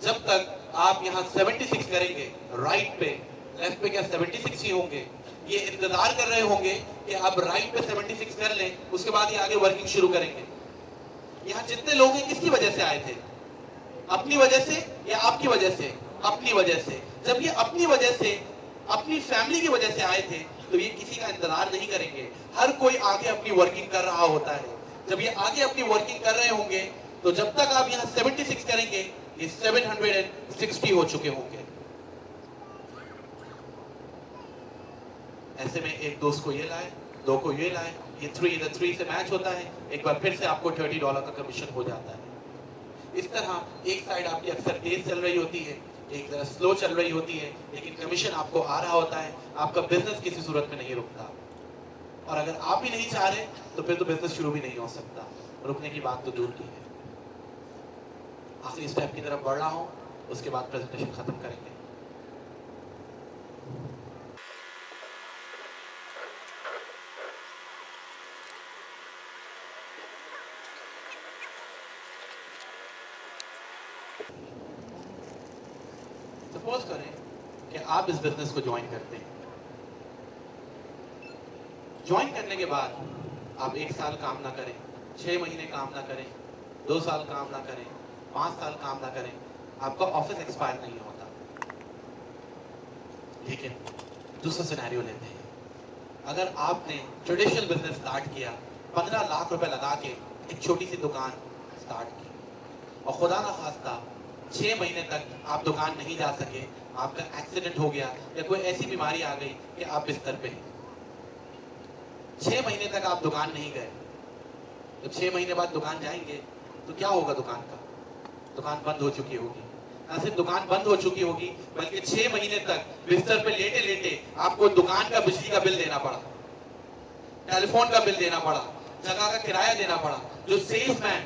जब तक आप यहाँ 76 करेंगे राइट पे, लेफ्ट पे क्या 76 ही होंगे? ये इंतजार कर रहे होंगे कि आप राइट पे 76 कर लें, उसके बाद ये आगे वर्किंग शुरू करेंगे। यहाँ जितने लोग हैं किसकी वजह से आए थे? अपनी वजह से या आपकी वजह से? अपनी वजह से। जब ये अपनी वजह से, अपनी फैमिली की वजह से आए थे, तो ये किसी का इंतजार नहीं करेंगे। हर कोई आगे अपनी वर्किंग कर रहा होता है। जब ये आगे अपनी वर्किंग कर रहे होंगे तो जब तक आप यहाँ 76 करेंगे ये 760 हो चुके होंगे। ऐसे में एक दोस्त को ये लाए, 2 को ये लाए, ये 3 से मैच होता है, एक बार फिर से आपको $30 का कमीशन हो जाता है। इस तरह एक साइड आपकी अक्सर तेज चल रही होती है, एक तरह स्लो चल रही होती है, लेकिन कमीशन आपको आ रहा होता है। आपका बिजनेस किसी सूरत में नहीं रुकता, और अगर आप ही नहीं चाह रहे तो फिर तो बिजनेस शुरू भी नहीं हो सकता। रुकने की बात तो दूर की है। आखिरी स्टेप की तरफ बढ़ रहा हूं, उसके बाद प्रेजेंटेशन खत्म करेंगे। सपोज करें कि आप इस बिजनेस को ज्वाइन करते हैं। ज्वाइन करने के बाद आप 1 साल काम ना करें, 6 महीने काम ना करें, 2 साल काम ना करें, 5 साल काम ना करें, आपका ऑफिस एक्सपायर नहीं होता। लेकिन दूसरा सिनेरियो लेते हैं, अगर आपने ट्रेडिशनल बिजनेस स्टार्ट किया, 15 लाख रुपए लगा के एक छोटी सी दुकान स्टार्ट की, और खुदा ना खास्ता 6 महीने तक आप दुकान नहीं जा सके, आपका एक्सीडेंट हो गया या कोई ऐसी बीमारी आ गई कि आप बिस्तर पे हैं। 6 महीने तक आप दुकान नहीं गए, जब 6 महीने बाद दुकान जाएंगे तो क्या होगा? दुकान का दुकान बंद हो चुकी होगी। ना सिर्फ दुकान बंद हो चुकी होगी, बल्कि 6 महीने तक बिस्तर पे लेटे लेटे आपको दुकान का बिजली का बिल देना पड़ा, टेलीफोन का बिल देना पड़ा, जगह का किराया देना पड़ा, जो सेल्समैन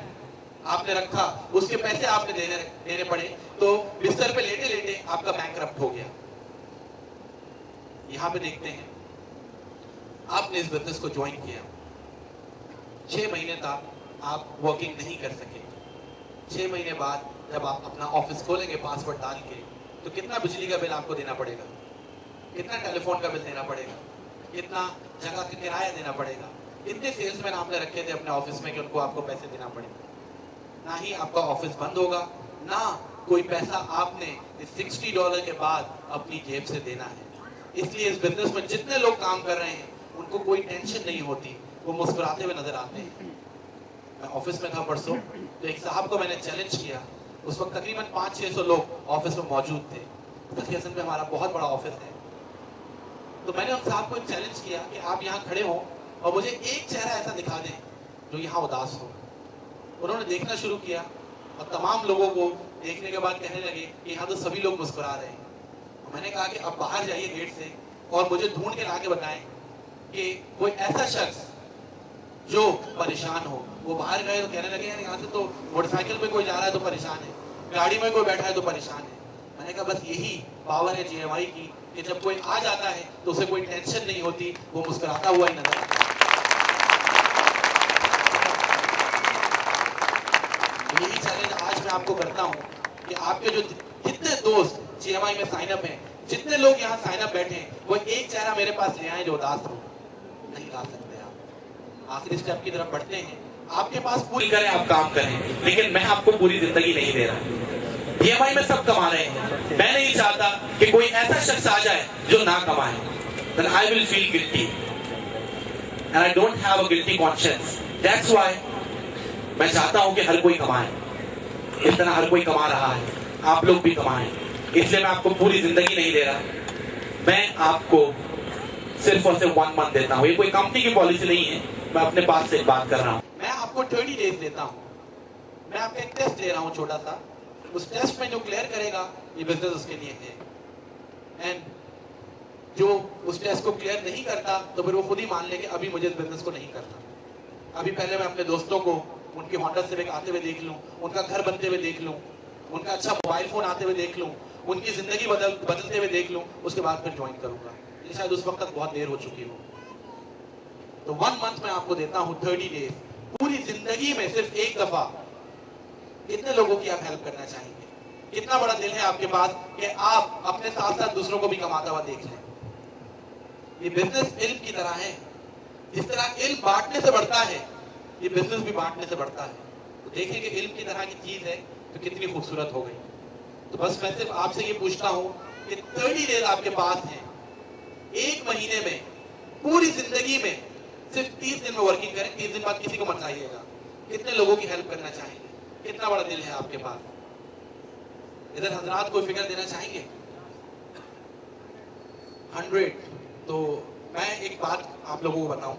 आपने रखा उसके पैसे आपने देने पड़े, तो बिस्तर पे लेटे लेटे आपका बैंकरप्ट हो गया। यहां पे देखते हैं, आपने इस बिजनेस को ज्वाइन किया, 6 महीने तक आप वर्किंग नहीं कर सके। 6 महीने बाद जब आप अपना ऑफिस खोलेंगे पासवर्ड डाल के, तो कितना बिजली का बिल आपको देना पड़ेगा, कितना टेलीफोन का बिल देना पड़ेगा, कितना जगह का किराया देना पड़ेगा, कितने सेल्समैन आपने रखे थे अपने ऑफिस में कि उनको आपको पैसे देना पड़ेगा। ना ही आपका ऑफिस बंद होगा, ना कोई पैसा आपने इस $60 के बाद अपनी जेब से देना है। इसलिए इस बिजनेस में जितने लोग काम कर रहे हैं उनको कोई टेंशन नहीं होती, वो मुस्कुराते हुए नजर आते हैं। मैं ऑफिस में था परसों, तो एक साहब को मैंने चैलेंज किया। उस वक्त तकरीबन 500-600 लोग ऑफिस में मौजूद थे। तकिया में हमारा बहुत बड़ा ऑफिस है। तो मैंने उन साहब को चैलेंज किया कि आप यहाँ खड़े हो और मुझे एक चेहरा ऐसा दिखा दें जो यहाँ उदास हो। उन्होंने देखना शुरू किया और तमाम लोगों को देखने के बाद कहने लगे कि यहाँ तो सभी लोग मुस्कुरा रहे हैं। और मैंने कहा कि अब बाहर जाइए गेट से और मुझे ढूंढ के ला के बताएं कि कोई ऐसा शख्स जो परेशान हो। वो बाहर गए तो कहने लगे यार यहाँ से तो मोटरसाइकिल पे कोई जा रहा है तो परेशान है, गाड़ी में कोई बैठा है तो परेशान है। मैंने कहा बस यही पावर है GMI की कि जब कोई आ जाता है तो उसे कोई टेंशन नहीं होती, वो मुस्कुराता हुआ ही नजर आता है। मैं आपको करता हूँ कि आपके जो जितने दोस्त GMI में साइन अप हैं, जितने लोग यहाँ साइन अप बैठे हैं, वो एक चेहरा मेरे पास ले आए जो उदास हो। नहीं ला सकते आप। आखिरी स्टेप की तरफ बढ़ते हैं। आपके पास पूरी करें, आप काम करें, लेकिन मैं आपको पूरी जिंदगी नहीं दे रहा। GMI में सब कमा रहे हैं, मैं नहीं चाहता कि कोई ऐसा शख्स आ जाए जो ना कमाए। Then I will feel guilty, and I don't have a guilty conscience. That's why मैं चाहता हूं कि हर कोई कमाए, इस तरह हर कोई कमा रहा है, आप लोग भी कमाएं। इसलिए मैं आपको पूरी जिंदगी नहीं दे रहा, मैं आपको सिर्फ और सिर्फ 1 मंथ देता हूं। ये कोई कंपनी की पॉलिसी नहीं है, मैं अपने पास से बात कर रहा हूं। मैं आपको 30 डेज देता हूं। मैं आपको एक टेस्ट दे रहा हूं छोटा सा, उस टेस्ट में जो क्लियर करेगा ये बिजनेस उसके लिए है। एंड जो उस टेस्ट को क्लियर नहीं करता तो फिर वो खुद ही मान ले कि अभी मुझे इस बिजनेस को नहीं करना। अभी पहले मैं अपने दोस्तों को उनके होंडा सिविक आते हुए देख लूं, उनका घर बनते हुए देख लूं, उनका अच्छा मोबाइल फोन आते हुए देख लूं, उनकी जिंदगी बदलते हुए देख लूं, उसके बाद फिर ज्वाइन करूंगा। ये शायद उस वक्त तक बहुत देर हो चुकी हो। तो 1 मंथ में आपको देता हूं, 30 डेज। पूरी जिंदगी में सिर्फ एक दफा कितने लोगों की आप हेल्प करना चाहेंगे? कितना बड़ा दिल है आपके पास कि आप अपने साथ साथ दूसरों को भी कमाता हुआ देख लें? ये बिजनेस इल्म की तरह है। जिस तरह इल्म बांटने से बढ़ता है, ये बिजनेस भी बांटने से बढ़ता है। तो देखें कि इल्म की तरह की चीज है तो कितनी खूबसूरत हो गई। तो बस मैं सिर्फ आपसे ये पूछता हूं कि 30 डेज आपके पास हैं, 1 महीने में, पूरी जिंदगी में सिर्फ 30 दिन में वर्किंग करें। 30 दिन बाद किसी को मत आइएगा। कितने लोगों की हेल्प करना चाहेंगे? कितना बड़ा दिल है आपके पास? इधर हजरात को फिगर देना चाहेंगे? 100। तो मैं एक बात आप लोगों को बताऊं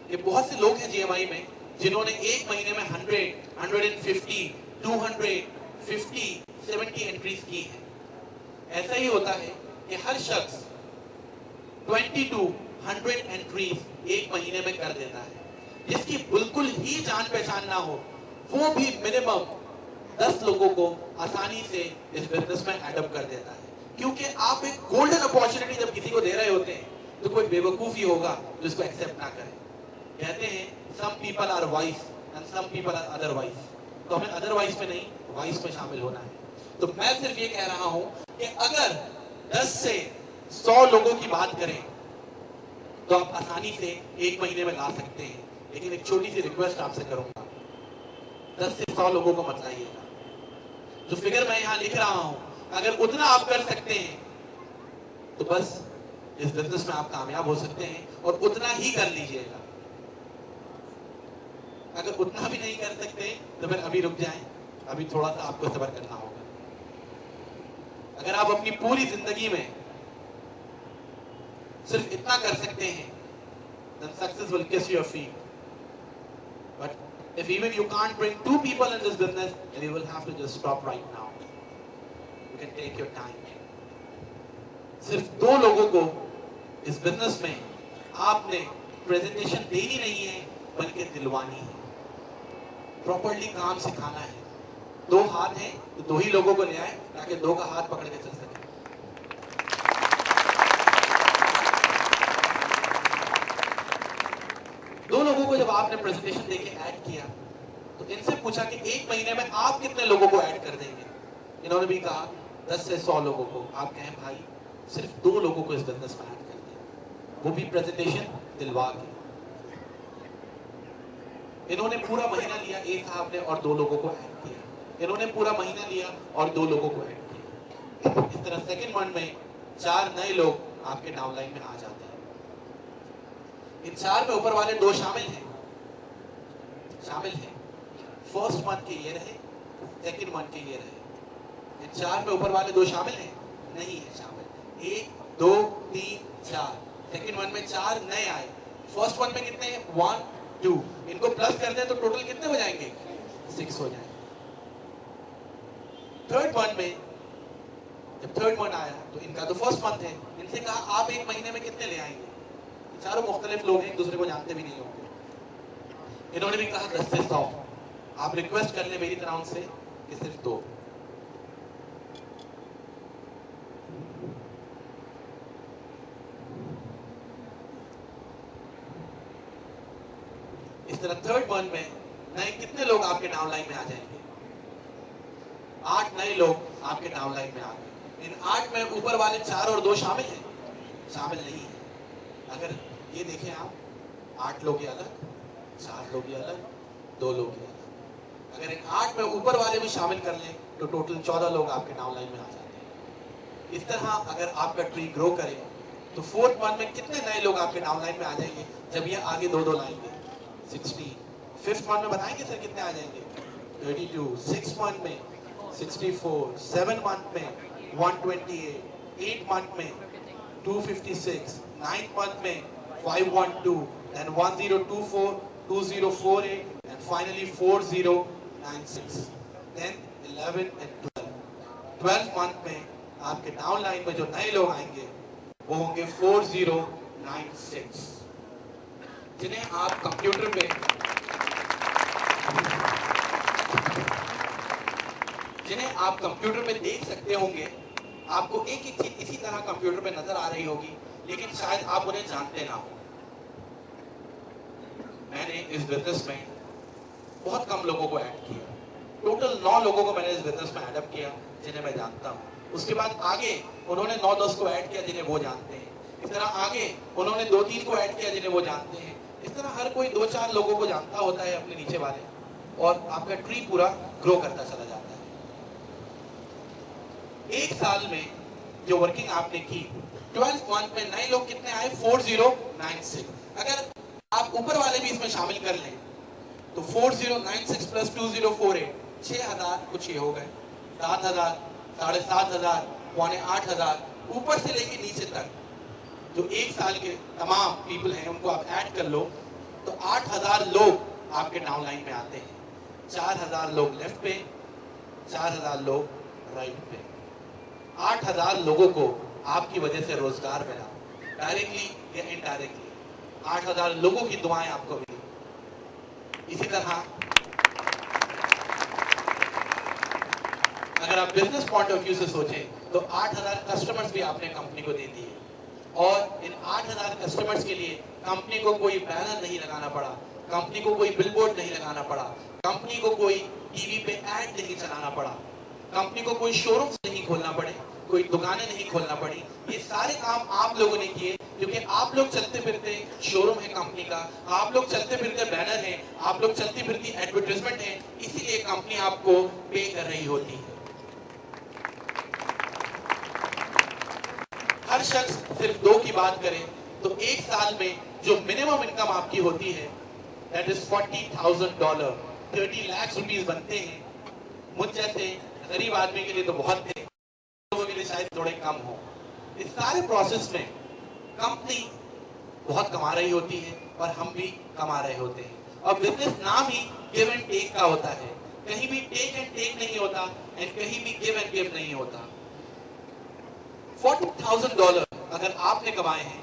कि बहुत से लोग हैं GMI में जिन्होंने 1 महीने में 100, 150, 250, 70 एंट्रीज की है। ऐसा ही होता है कि हर शख्स 20 to 100 एंट्रीज 1 महीने में कर देता है। जिसकी बिल्कुल ही जान पहचान ना हो, वो भी मिनिमम 10 लोगों को आसानी से इस बिजनेस में एडप्ट कर देता है। क्योंकि आप एक गोल्डन अपॉर्चुनिटी जब किसी को दे रहे होते हैं तो कोई बेवकूफ ही होगा जो इसको एक्सेप्ट ना करे। कहते हैं some people are wise and some people are otherwise. तो हमें अदरवाइज में नहीं, वाइज में शामिल होना है। तो मैं सिर्फ ये कह रहा हूं कि अगर 10 से 100 लोगों की बात करें तो आप आसानी से 1 महीने में ला सकते हैं। लेकिन एक छोटी सी रिक्वेस्ट आपसे करूंगा, 10 से 100 लोगों को मत लाइएगा। जो फिगर मैं यहां लिख रहा हूं, अगर उतना आप कर सकते हैं तो बस इस बिजनेस में आप कामयाब हो सकते हैं, और उतना ही कर लीजिएगा। अगर उतना भी नहीं कर सकते तो फिर अभी रुक जाएं, अभी थोड़ा सा आपको सब्र करना होगा। अगर आप अपनी पूरी जिंदगी में सिर्फ इतना कर सकते हैं, then success will kiss your feet. But if even you can't bring 2 people in this business, then you will have to just stop right now. You can take your time. सिर्फ 2 लोगों को इस बिजनेस में आपने presentation देनी नहीं है, बल्कि दिलवानी है। प्रॉपर्ली काम सिखाना है। 2 हाथ हैं तो 2 ही लोगों को ले आए ताकि 2 का हाथ पकड़ के चल सके। 2 लोगों को जब आपने प्रेजेंटेशन देके ऐड किया तो इनसे पूछा कि 1 महीने में आप कितने लोगों को ऐड कर देंगे? इन्होंने भी कहा 10 से 100 लोगों को। आप कहें भाई सिर्फ 2 लोगों को इस बिजनेस में ऐड कर दें, वो भी प्रेजेंटेशन दिलवा के। इन्होंने पूरा महीना लिया, एक साहब ने, और 2 लोगों को ऐड किया। इन्होंने पूरा महीना लिया और 2 लोगों को ऐड किया। इस तरह सेकंड मंथ में 4 नए लोग आपके डाउनलाइन में आ जाते हैं। इन 4 में ऊपर वाले 2 शामिल हैं। फर्स्ट मंथ के ये रहे, सेकंड मंथ के ये रहे। इन 4 में ऊपर वाले 2 शामिल हैं? नहीं है शामिल। 1, 2, 3, 4। सेकंड मंथ में 4 नए आए। फर्स्ट मंथ में कितने हैं? 1, 2। इनको प्लस कर दें तो टोटल कितने हो जाएंगे? 6 हो जाएंगे। थर्ड मंथ में जब थर्ड मंथ आया तो इनका तो फर्स्ट मंथ है। इनसे कहा आप 1 महीने में कितने ले आएंगे? चारों मुख्तलिफ लोग हैं, एक दूसरे को जानते भी नहीं होंगे। इन्होंने भी कहा 10 से 100। आप रिक्वेस्ट कर ले मेरी तरह उनसे कि सिर्फ 2। इस तरह थर्ड मंथ में नए कितने लोग आपके डाउनलाइन में आ जाएंगे? 8 नए लोग आपके डाउनलाइन में आ गए। इन 8 में ऊपर वाले 4 और 2 शामिल हैं? शामिल नहीं है। अगर ये देखें आप, 8 लोग ये अलग, 4 लोग ये अलग, 2 लोग ये अलग। अगर इन 8 में ऊपर वाले भी शामिल कर लें तो टोटल 14 लोग आपके डाउनलाइन में आ जाते हैं। इस तरह अगर आपका ट्री ग्रो करे तो 4th मंथ में कितने नए लोग आपके डाउनलाइन में आ जाएंगे जब ये आगे 2-2 लाएंगे? 16। 5th मंथ में बताएंगे सर कितने आ जाएंगे? 32। 6th मंथ में 64। 7th मंथ में 128। 8th मंथ में 256। 9th month में 512, then 1024, 2048, and finally 4096. Then 11 and 12. 12th month में आपके डाउनलाइन में जो नए लोग आएंगे वो होंगे 4096, जिन्हें आप कंप्यूटर पे देख सकते होंगे। आपको एक एक चीज इसी तरह कंप्यूटर पे नजर आ रही होगी, लेकिन शायद आप उन्हें जानते ना हो। मैंने इस बिजनेस में बहुत कम लोगों को ऐड किया। टोटल 9 लोगों को मैंने इस बिजनेस में एडअप किया जिन्हें मैं जानता हूँ। उसके बाद आगे उन्होंने 9-10 को ऐड किया जिन्हें वो जानते हैं। इस तरह आगे उन्होंने 2-3 को ऐड किया जिन्हें वो जानते हैं। इस तरह हर कोई 2-4 लोगों को जानता होता है अपने नीचे वाले, और आपका ट्री पूरा ग्रो करता चला जाता है। एक साल में जो वर्किंग आपने की, 12th मंथ में नए लोग कितने आए? 4096। अगर आप ऊपर वाले भी इसमें शामिल कर लें तो 4096 प्लस 2048, 6000 कुछ ये हो गए, 7000, 7500, 8500, ऊपर से लेके नीचे तक जो एक साल के तमाम पीपल हैं उनको आप ऐड कर लो तो 8000 लोग आपके डाउनलाइन में आते हैं। 4000 लोग लेफ्ट पे, 4000 लोग राइट पे। 8000 लोगों को आपकी वजह से रोजगार मिला, डायरेक्टली या इनडायरेक्टली। 8000 लोगों की दुआएं आपको मिली। इसी तरह अगर आप बिजनेस पॉइंट ऑफ व्यू से सोचें तो 8000 कस्टमर्स भी आपने कंपनी को दे दिए, और इन 8000 कस्टमर्स के लिए कंपनी को कोई बैनर नहीं लगाना पड़ा, कंपनी को कोई बिलबोर्ड नहीं लगाना पड़ा, कंपनी को कोई टीवी पे ऐड नहीं चलाना पड़ा, कंपनी को कोई शोरूम नहीं खोलना पड़े, कोई दुकानें नहीं खोलना पड़ी। ये सारे काम आप लोगों ने किए, क्योंकि आप लोग चलते फिरते शोरूम है कंपनी का, आप लोग चलते फिरते बैनर है, आप लोग चलती फिरती एडवर्टाइजमेंट है, इसीलिए कंपनी आपको पे कर रही होती है। हर शख्स सिर्फ 2 की बात करे तो एक साल में जो मिनिमम इनकम आपकी होती है दैट इज $40,000, 30 लाख रुपीस बनते हैं। मुझ जैसे गरीब आदमी के लिए तो बहुत थे, लोगों के लिए शायद थोड़े कम हो। इस सारे प्रोसेस में कंपनी बहुत कमा रही होती है और हम भी कमा रहे होते हैं। और बिजनेस नाम ही गिव एंड टेक का होता है, कहीं भी टेक एंड टेक नहीं होता एंड कहीं भी गिव एंड गिव नहीं होता। $40,000 अगर आपने कमाए हैं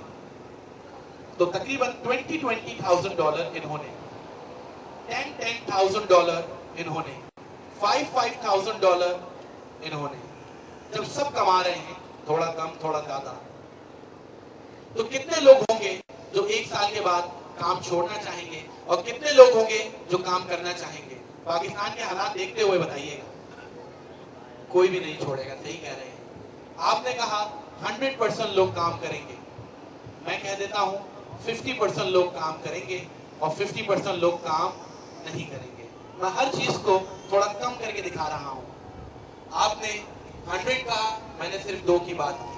तो तकरीबन $20,000 इन्होंने, $10,000 इन्होंने, $5,000 इन्होंने। जब सब कमा रहे हैं, थोड़ा कम थोड़ा ज्यादा, तो कितने लोग होंगे जो एक साल के बाद काम छोड़ना चाहेंगे और कितने लोग होंगे जो काम करना चाहेंगे? पाकिस्तान के हालात देखते हुए बताइएगा। कोई भी नहीं छोड़ेगा, सही कह रहे हैं। आपने कहा 100% लोग काम करेंगे, मैं कह देता हूं 50% लोग काम करेंगे और 50% लोग काम नहीं करेंगे। मैं हर चीज को थोड़ा कम करके दिखा रहा हूं। आपने 100 कहा, मैंने सिर्फ 2 की बात की।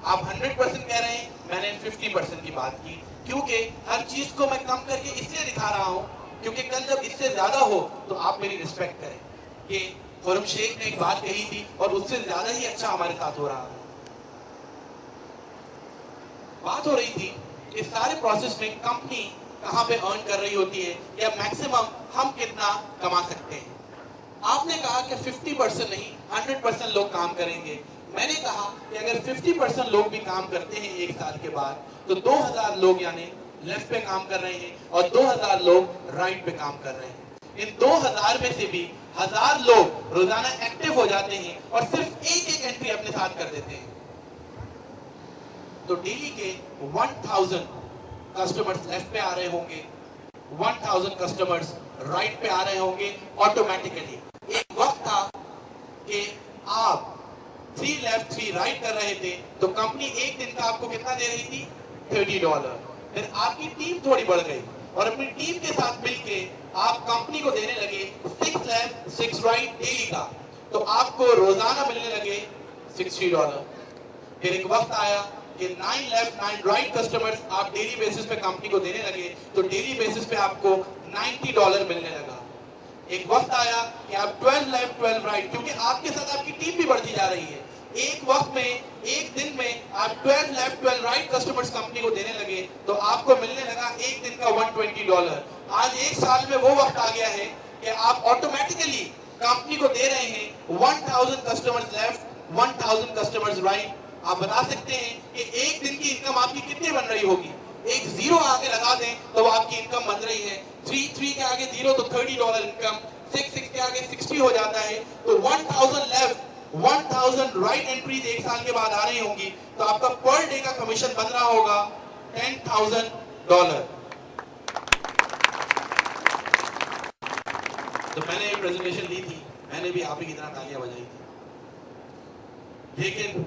आप 100% कह रहे हैं, मैंने 50% की बात की। क्योंकि हर चीज को मैं कम करके इसलिए दिखा रहा हूं क्योंकि कल जब इससे ज्यादा हो तो आप मेरी रिस्पेक्ट करें कि खुर्रम शेख ने एक बात कही थी और उससे ज्यादा ही अच्छा हमारे साथ हो रहा है। बात हो रही थी इस सारे प्रोसेस में कंपनी कहां पे अर्न कर रही होती है या मैक्सिमम हम कितना कमा सकते हैं। आपने कहा कि 50% नहीं 100% लोग काम करेंगे। मैंने कहा कि अगर 50% लोग भी काम करते हैं एक साल के बाद तो 2000 लोग यानी लेफ्ट पे काम कर रहे हैं और 2000 लोग राइट पे काम कर रहे हैं। इन 2000 में से भी 1000 लोग रोजाना एक्टिव हो जाते हैं और सिर्फ एक एंट्री अपने साथ कर देते हैं। तो डेली के 1000 कस्टमर्स लेफ्ट पे आ रहे होंगे, 1000 कस्टमर्स राइट पे आ रहे होंगे ऑटोमेटिकली। एक वक्त था कि आप 3 लेफ्ट 3 राइट कर रहे थे तो कंपनी एक दिन का आपको कितना दे रही थी? $30। फिर आपकी टीम थोड़ी बढ़ गई और अपनी टीम के साथ मिलके आप कंपनी को देने लगे 6 लेफ्ट 6 राइट डेली का, तो आपको रोजाना मिलने लगे $60। फिर एक वक्त आया कि 9 लेफ्ट 9 राइट कस्टमर्स आप डेली बेसिस पे कंपनी को देने लगे, तो डेली बेसिस पे आपको $90 मिलने लगा। एक वक्त आया कि आप 12 लेफ्ट 12 राइट, क्योंकि आपके साथ आपकी टीम भी बढ़ती जा रही है, एक वक्त में एक दिन में आप 12 लेफ्ट 12 राइट कस्टमर्स कंपनी को देने लगे, तो आपको मिलने लगा एक दिन का $120। आज एक साल में वो वक्त आ गया है कि आप ऑटोमेटिकली कंपनी को दे रहे हैं 1000 कस्टमर्स लेफ्ट 1000 कस्टमर्स राइट। आप बता सकते हैं कि एक दिन की इनकम आपकी कितनी बन रही होगी? एक जीरो आगे लगा दें तो आपकी इनकम बन रही है 3 के आगे जीरो तो $30 इनकम, 6 के आगे 60 हो जाता है, तो 1000 लेफ्ट 1000 राइट एंट्रीज एक साल के बाद आ रही होंगी, तो आपका पर डे का कमीशन बन रहा होगा $10,000। तो मैंने एक प्रेजेंटेशन दी थी, मैंने भी आप ही की तरह तालियां बजाई थी, लेकिन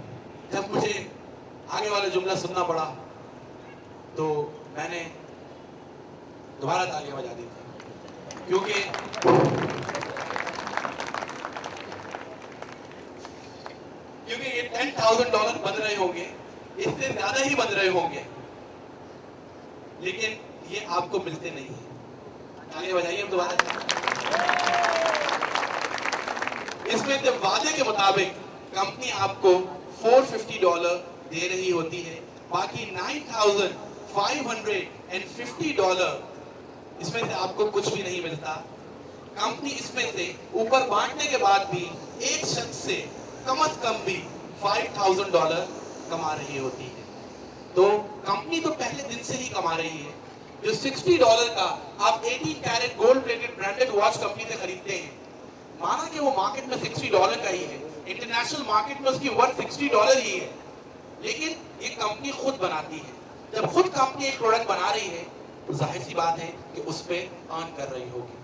जब मुझे आगे वाला जुमला सुनना पड़ा तो मैंने दोबारा तालियां बजा दी थी, क्योंकि ये $10,000 बन रहे होंगे, इससे ज्यादा ही बन रहे होंगे, लेकिन ये आपको मिलते नहीं है। तालियां बजाइए अब दोबारा। इसमें से वादे के मुताबिक कंपनी आपको $450 दे रही होती है, बाकी $9,550 इसमें से आपको कुछ भी नहीं मिलता। कंपनी इसमें से ऊपर बांटने के बाद भी एक शख्स से कम से कम भी $5,000 कमा रही होती है। तो कंपनी तो पहले दिन से ही कमा रही है। जो $60 का आप 18 carat gold plated branded watch company से खरीदते हैं, माना कि वो मार्केट में $60 का ही है, इंटरनेशनल मार्केट में उसकी वर्थ $60 ही है, लेकिन ये कंपनी खुद बनाती है। जब खुद कंपनी एक प्रोडक्ट बना रही है तो जाहिर सी बात है कि उस पे अर्न कर रही होगी।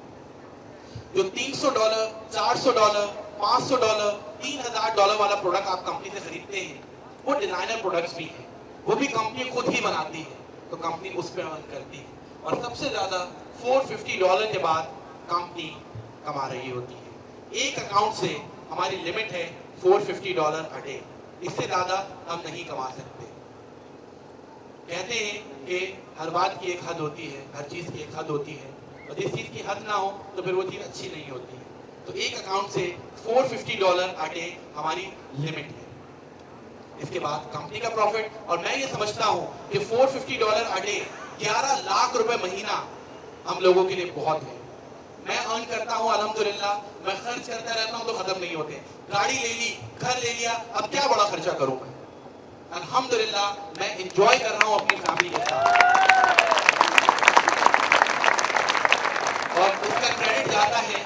जो $300, $400, $500, $3,000 वाला प्रोडक्ट आप कंपनी से खरीदते हैं, वो डिजाइनर प्रोडक्ट्स भी हैं, वो भी कंपनी खुद ही बनाती है, तो कंपनी उस पे अर्न करती है। और सबसे ज्यादा $450 के बाद कंपनी कमा रही होती है। एक अकाउंट से हमारी लिमिट है $450 अ डे, इससे ज्यादा हम नहीं कमा सकते। कहते हैं कि हर बात की एक हद होती है, हर चीज की एक हद होती है, और जिस चीज की हद ना हो तो फिर वो चीज अच्छी नहीं होती है। तो एक अकाउंट से $450 अ डे हमारी लिमिट है। इसके बाद कंपनी का प्रॉफिट, और मैं ये समझता हूँ कि $450 अ डे 11 लाख रुपए महीना हम लोगों के लिए बहुत है। मैं अर्न करता हूँ अल्हम्दुलिल्लाह, मैं खर्च करता रहता हूँ तो खत्म नहीं होते। गाड़ी ले ली, घर ले लिया, अब क्या बड़ा खर्चा करूँ मैं? अल्हम्दुलिल्लाह मैं एंजॉय कर रहा हूँ अपनी फैमिली के साथ, और उसका क्रेडिट जाता है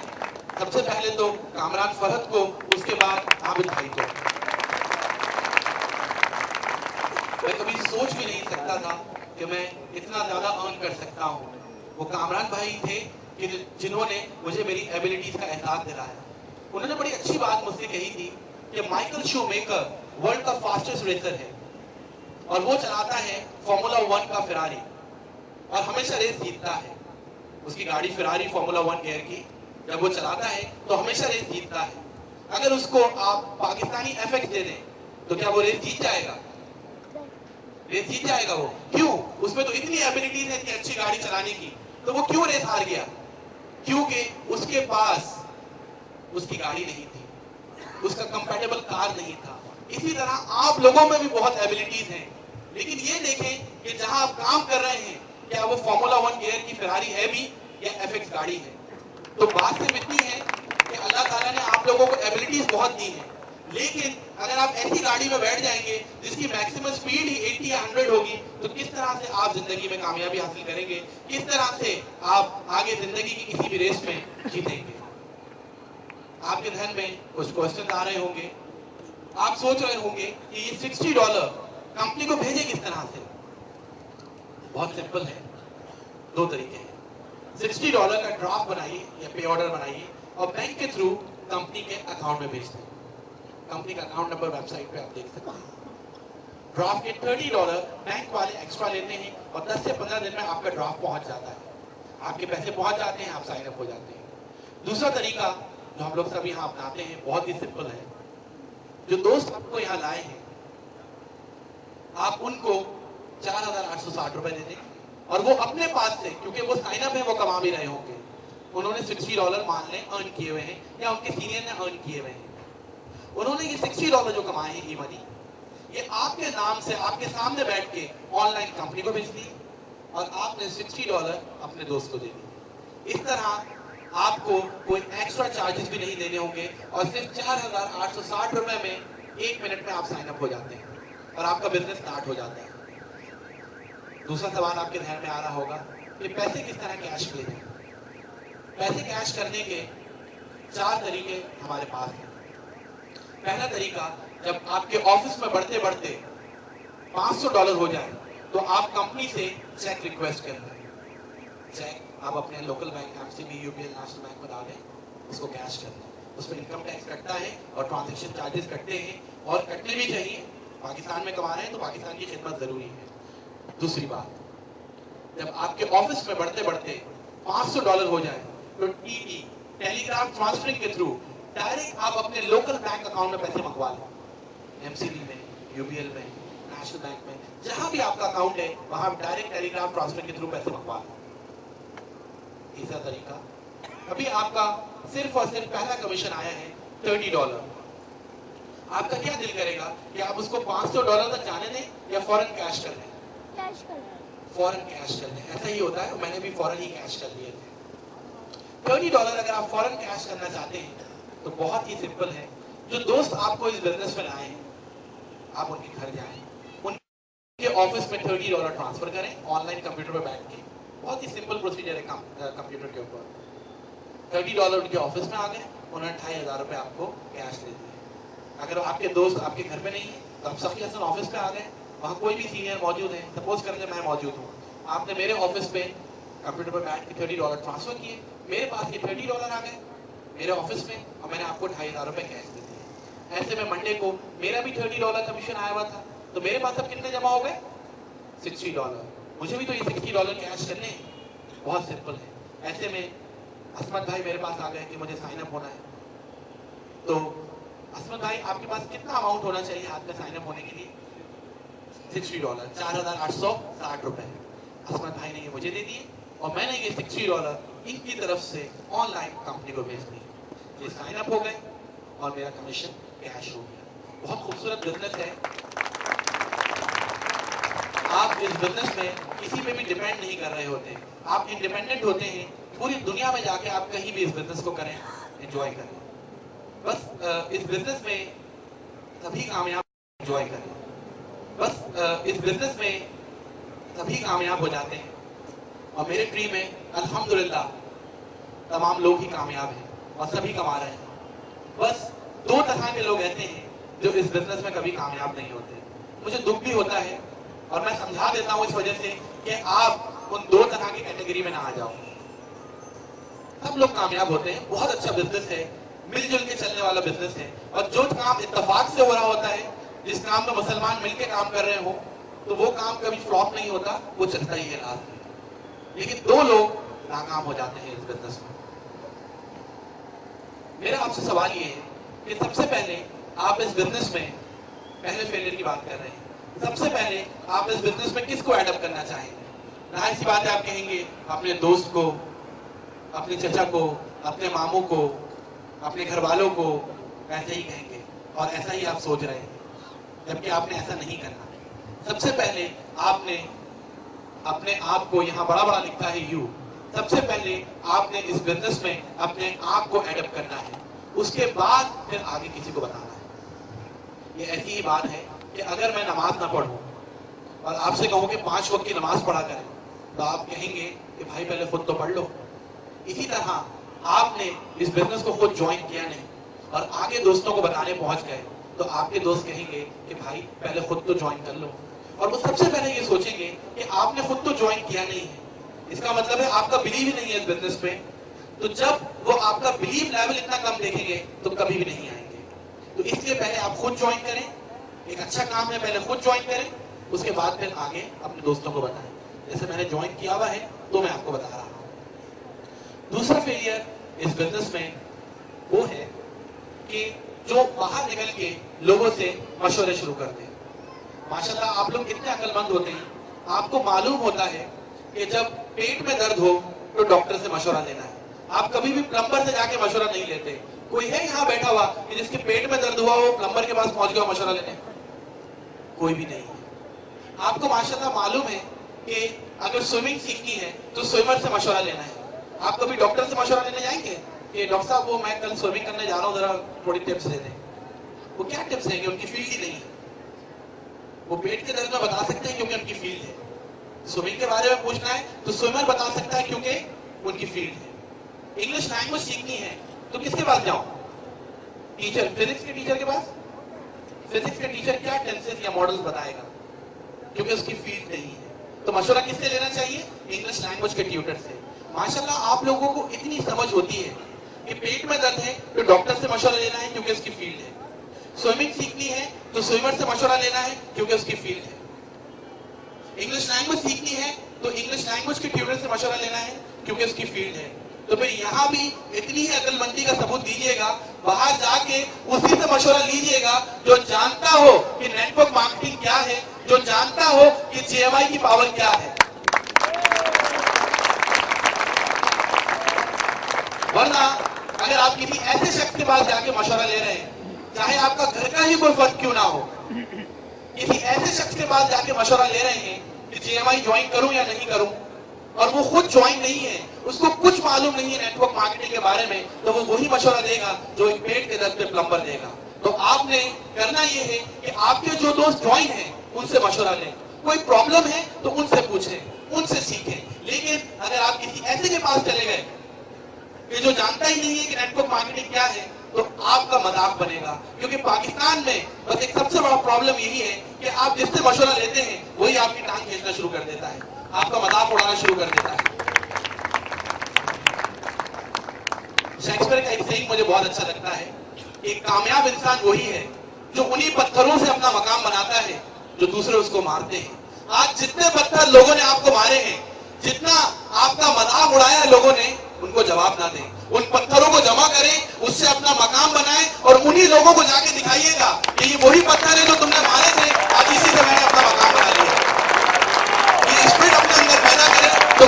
सबसे पहले तो कामरान फहद को, उसके बाद आबिद भाई को। मैं कभी सोच भी नहीं सकता था कि मैं इतना ज्यादा अर्न कर सकता हूँ। वो कामरान भाई थे कि जिन्होंने मुझे मेरी एबिलिटीज का एहसास दिलाया। उन्होंने बड़ी अच्छी बात मुझसे कही थी कि माइकल शूमेकर वर्ल्ड का फास्टेस्ट रेसर है और वो चलाता है फॉर्मूला 1 का फेरारी और हमेशा रेस जीतता है। उसकी गाड़ी फेरारी फॉर्मूला 1 गियर की, जब वो चलाता है तो हमेशा रेस जीतता है। अगर उसको आप पाकिस्तानी एफएक्स दे दें तो क्या वो रेस जीत जाएगा? रेस जीत जाएगा वो। क्यों? उसमें तो इतनी एबिलिटीज है, इतनी अच्छी गाड़ी चलाने की, तो वो क्यों रेस हार गया? क्योंकि उसके पास उसकी गाड़ी नहीं थी, उसका कंपैटिबल कार नहीं था। इसी तरह आप लोगों में भी बहुत एबिलिटीज हैं, लेकिन ये देखें कि जहां आप काम कर रहे हैं क्या वो फॉर्मूला 1 गियर की फेरारी है भी या एफएक्स गाड़ी है। तो बात सिर्फ इतनी है कि अल्लाह ताला ने आप लोगों को एबिलिटीज बहुत दी है, लेकिन अगर आप ऐसी गाड़ी में बैठ जाएंगे जिसकी मैक्सिमम स्पीड ही 80 या 100 होगी, तो किस तरह से आप जिंदगी में कामयाबी हासिल करेंगे? किस तरह से आप आगे जिंदगी की किसी भी रेस में जीतेंगे? आपके ध्यान में कुछ क्वेश्चन आ रहे होंगे, आप सोच रहे होंगे कि ये $60 कंपनी को भेजे किस तरह से? बहुत सिंपल है, दो तरीके हैं। $60 का ड्राफ्ट बनाइए या पे ऑर्डर बनाइए और बैंक के थ्रू कंपनी के अकाउंट में भेज दें। कंपनी का अकाउंट नंबर वेबसाइट पे आप देख सकते हैं। ड्राफ्ट के $30 बैंक वाले एक्स्ट्रा लेते हैं और 10 से 15 दिन में आपका ड्राफ्ट पहुंच जाता है, आपके पैसे पहुंच जाते हैं, आप साइन अप हो जाते हैं। दूसरा तरीका जो हम लोग सब यहाँ अपनाते हैं बहुत ही सिंपल है। जो दोस्त आपको यहाँ लाए हैं आप उनको 4,860 रुपए दे दें और वो अपने पास से, क्योंकि वो साइन अप है, वो कमा भी रहे होंगे, उन्होंने $60 मान लें अर्न किए हुए हैं या उनके सीनियर ने अर्न किए हुए हैं, उन्होंने ये $60 जो कमाए हैं ई मनी, ये आपके नाम से आपके सामने बैठ के ऑनलाइन कंपनी को भेज दिए और आपने $60 अपने दोस्त को दे दिए। इस तरह आपको कोई एक्स्ट्रा चार्जेस भी नहीं देने होंगे और सिर्फ 4,860 रुपए में 1 मिनट में आप साइन अप हो जाते हैं और आपका बिजनेस स्टार्ट हो जाता है। दूसरा सवाल आपके ध्यान में आ रहा होगा कि पैसे किस तरह कैश किए जाए। पैसे कैश करने के 4 तरीके हमारे पास हैं। पहला तरीका, जब आपके ऑफिस में बढ़ते बढ़ते $500 हो जाए तो आप कंपनी से चेक रिक्वेस्ट करें। चेक आप अपने local bank MCB, UBL, national bank में डालें, उसको कैश कर दें। उसमें इनकम टैक्स कटता है और ट्रांजैक्शन चार्जेस कटते हैं और कटने भी चाहिए। पाकिस्तान में कमा रहे हैं तो पाकिस्तान की खिदमत जरूरी है। दूसरी बात, जब आपके ऑफिस में बढ़ते बढ़ते $500 हो जाए तो टीटी टेलीग्राम ट्रांसफरिंग के थ्रू डायरेक्ट आप अपने लोकल बैंक अकाउंट में पैसे मंगवा लें। एमसीबी में, यूबीएल में, नेशनल बैंक में, जहां भी आपका अकाउंट है वहां डायरेक्ट टेलीग्राम ट्रांसफर के थ्रू पैसे मंगवा लें। तीसरा तरीका, अभी आपका सिर्फ और सिर्फ पहला कमीशन आया है $30, आपका क्या दिल करेगा कि आप उसको $500 तक जाने दें या फौरन कैश कर दें? फौरन कैश कर दें। ऐसा ही होता है, मैंने भी फौरन ही कैश कर लिए थे। $30 अगर आप फौरन कैश करना चाहते हैं तो बहुत ही सिंपल है। जो दोस्त आपको इस बिजनेस में लाए हैं आप उनके घर जाएं, उनके ऑफिस में $30 ट्रांसफर करें ऑनलाइन कंप्यूटर पर बैठ के। बहुत ही सिंपल प्रोसीजर है कंप्यूटर के ऊपर। $30 उनके ऑफिस में आ गए, उन्होंने 2,500 रुपए आपको कैश दे दिए। अगर आपके दोस्त आपके घर पे नहीं है तो आप सखी हसन ऑफिस पे आ गए, वहाँ कोई भी सीनियर मौजूद है, सपोज करके मैं मौजूद हूँ, आपने मेरे ऑफिस पे कंप्यूटर पर बैठ के $30 ट्रांसफर किए, मेरे पास ये $30 आ गए मेरे ऑफिस में और मैंने आपको 2,500 रुपए कैश दे दिए। ऐसे में मंडे को मेरा भी $30 कमीशन आया हुआ था, तो मेरे पास अब कितने जमा हो गए? $60। मुझे भी तो ये $60 कैश करने हैं। बहुत सिंपल है। ऐसे में असमत भाई मेरे पास आ गए कि मुझे साइन अप होना है, तो असमत भाई आपके पास कितना अमाउंट होना चाहिए हाथ में साइन अप होने के लिए? $60, 4,860 रुपए। असमत भाई ने ये मुझे दे दिए और मैंने ये $60 इनकी तरफ से ऑनलाइन कंपनी को भेज दिए। ये साइन अप हो गए और मेरा कमीशन कैश हो गया। बहुत खूबसूरत बिजनेस है। आप इस बिजनेस में किसी पे भी डिपेंड नहीं कर रहे होते, आप इंडिपेंडेंट होते हैं। पूरी दुनिया में जाके आप कहीं भी इस बिजनेस को करें, एंजॉय करें। बस इस बिजनेस में सभी कामयाब एंजॉय करें। बस इस बिजनेस में सभी कामयाब हो जाते हैं और मेरे ट्री में अल्हम्दुलिल्लाह तमाम लोग ही कामयाब हैं और सभी कमा रहे हैं। बस 2 तरह के लोग ऐसे हैं जो इस बिजनेस में कभी कामयाब नहीं होते। मुझे दुख भी होता है और मैं समझा देता हूं इस वजह से कि आप उन 2 तरह की कैटेगरी में ना आ जाओ। सब लोग कामयाब होते हैं, बहुत अच्छा बिजनेस है, मिलजुल के चलने वाला बिजनेस है और जो काम इत्तेफाक से हो रहा होता है, जिस काम में मुसलमान मिलकर काम कर रहे हो, तो वो काम कभी फ्लॉप नहीं होता, वो चलता ही है लास्ट में। लेकिन 2 लोग नाकाम हो जाते हैं इस बिजनेस में। मेरा आपसे सवाल ये है कि सबसे पहले आप इस बिजनेस में पहले फेलियर की बात कर रहे हैं, सबसे पहले आप इस बिजनेस में किसको एडअप करना चाहेंगे? जाहिर सी बात है आप कहेंगे अपने दोस्त को, अपने चचा को, अपने मामू को, अपने घर वालों को, ऐसे ही कहेंगे और ऐसा ही आप सोच रहे हैं, जबकि आपने ऐसा नहीं करना। सबसे पहले आपने अपने आप को, यहाँ बड़ा बड़ा लिखा है यू, सबसे पहले आपने इस बिजनेस में अपने आप को एडअप करना है, उसके बाद फिर आगे किसी को बताना है। ये ऐसी ही बात है कि अगर मैं नमाज ना पढ़ूं और आपसे कहूं कि 5 वक्त की नमाज पढ़ा करें, तो आप कहेंगे कि भाई पहले खुद तो पढ़ लो। इसी तरह आपने इस बिजनेस को खुद ज्वाइन किया नहीं और आगे दोस्तों को बताने पहुंच गए, तो आपके दोस्त कहेंगे कि भाई पहले खुद तो ज्वाइन कर लो। और वो सबसे पहले ये सोचेंगे कि आपने खुद तो ज्वाइन किया नहीं है, इसका मतलब है आपका बिलीव ही नहीं है इस बिजनेस में। तो जब वो आपका बिलीव लेवल इतना कम देखेंगे तो कभी भी नहीं आएंगे। तो इसलिए पहले आप खुद ज्वाइन करें, एक अच्छा काम है, पहले खुद ज्वाइन करें, उसके बाद फिर आगे अपने दोस्तों को बताएं। जैसे मैंने ज्वाइन किया हुआ है तो मैं आपको बता रहा हूं। दूसरा फेलियर इस बिजनेस में वो है कि जो बाहर निकल के लोगों से मशवरे शुरू करते हैं। माशाल्लाह आप लोग इतने अक्लमंद होते हैं, आपको मालूम होता है कि जब पेट में दर्द हो तो डॉक्टर से मशवरा लेना है। आप कभी भी प्लम्बर से जाके मशवरा नहीं लेते। कोई है यहाँ बैठा हुआ कि जिसके पेट में दर्द हुआ हो प्लम्बर के पास पहुंच गया मशवरा लेने? कोई भी नहीं है। आपको माशाल्लाह मालूम है कि अगर स्विमिंग सीखनी है तो स्विमर से मशवरा लेना है। आप कभी डॉक्टर से मशवरा लेने जाएंगे कि डॉक्टर साहब वो मैं कल स्विमिंग करने जा रहा हूँ, जरा थोड़ी टिप्स दे दें? वो क्या टिप्स देंगे? उनकी फील्ड ही नहीं है। वो पेट के दर्द में बता सकते हैं क्योंकि उनकी फील्ड है। स्विमिंग के बारे में पूछना है तो स्विमर बता सकता है क्योंकि उनकी फील्ड है। इंग्लिश लैंग्वेज सीखनी है तो किसके पास जाऊं? टीचर, फिजिक्स के टीचर के पास। फिजिक्स के टीचर क्या टेंसेस या मॉडल्स बताएगा? क्योंकि उसकी फील्ड नहीं है। तो मशवरा किससे लेना चाहिए? इंग्लिश लैंग्वेज के ट्यूटर से। माशाल्लाह आप लोगों को इतनी समझ होती है कि पेट में दर्द है तो डॉक्टर से मशवरा लेना है क्योंकि उसकी फील्ड है। स्विमिंग सीखनी है तो स्विमर से मशवरा लेना है क्योंकि उसकी फील्ड है। इंग्लिश लैंग्वेज सीखनी है तो इंग्लिश लैंग्वेज के ट्यूटर से मशवरा लेना है क्योंकि उसकी फील्ड है। तो फिर यहाँ भी इतनी ही अक्लमंदी का सबूत दीजिएगा, बाहर जाके उसी से मशवरा लीजिएगा जो जानता हो कि नेटवर्क मार्केटिंग क्या है, जो जानता हो कि जीएमआई की पावर क्या है। वरना अगर आप किसी ऐसे शख्स के पास जाके मशवरा ले रहे हैं, चाहे आपका घर का ही कोई फर्क क्यों ना हो, किसी ऐसे शख्स के पास जाके मशवरा ले रहे हैं कि जीएमआई ज्वाइन करूं या नहीं करूं, और वो खुद ज्वाइन नहीं है, उसको कुछ मालूम नहीं है नेटवर्क मार्केटिंग के बारे में, तो वो वही मशवरा देगा जो एक पेट के दर्द पे प्लम्बर देगा। तो आपने करना ये है कि आपके जो दोस्त ज्वाइन हैं उनसे मशवरा लें। कोई प्रॉब्लम है तो उनसे पूछें, उनसे सीखें। लेकिन अगर आप किसी ऐसे के पास चले गए कि जो जानता ही नहीं है कि नेटवर्क मार्केटिंग क्या है, तो आपका मजाक बनेगा। क्योंकि पाकिस्तान में बस एक सबसे बड़ा प्रॉब्लम यही है कि आप जिससे मशवरा लेते हैं वही आपकी टांग खींचना शुरू कर देता है, आपका मजाक उड़ाना शुरू कर देता है। शेक्सपियर का एक सेइंग मुझे बहुत अच्छा लगता है, एक कामयाब इंसान वही है जो उन्हीं पत्थरों से अपना मकाम बनाता है जो दूसरे उसको मारते हैं। आज जितने पत्थर लोगों ने आपको मारे हैं, जितना आपका मजाक उड़ाया है लोगों ने, उनको जवाब ना दें, उन पत्थरों को जमा करें, उससे अपना मकाम बनाएं और उन्हीं लोगों को जाके दिखाइएगा कि ये वही पत्थर है जो तुमने मारे थे, आज इसी से मैंने अपना मकाम बना लिया। ये स्पिरिट अपने अंदर पैदा करें तो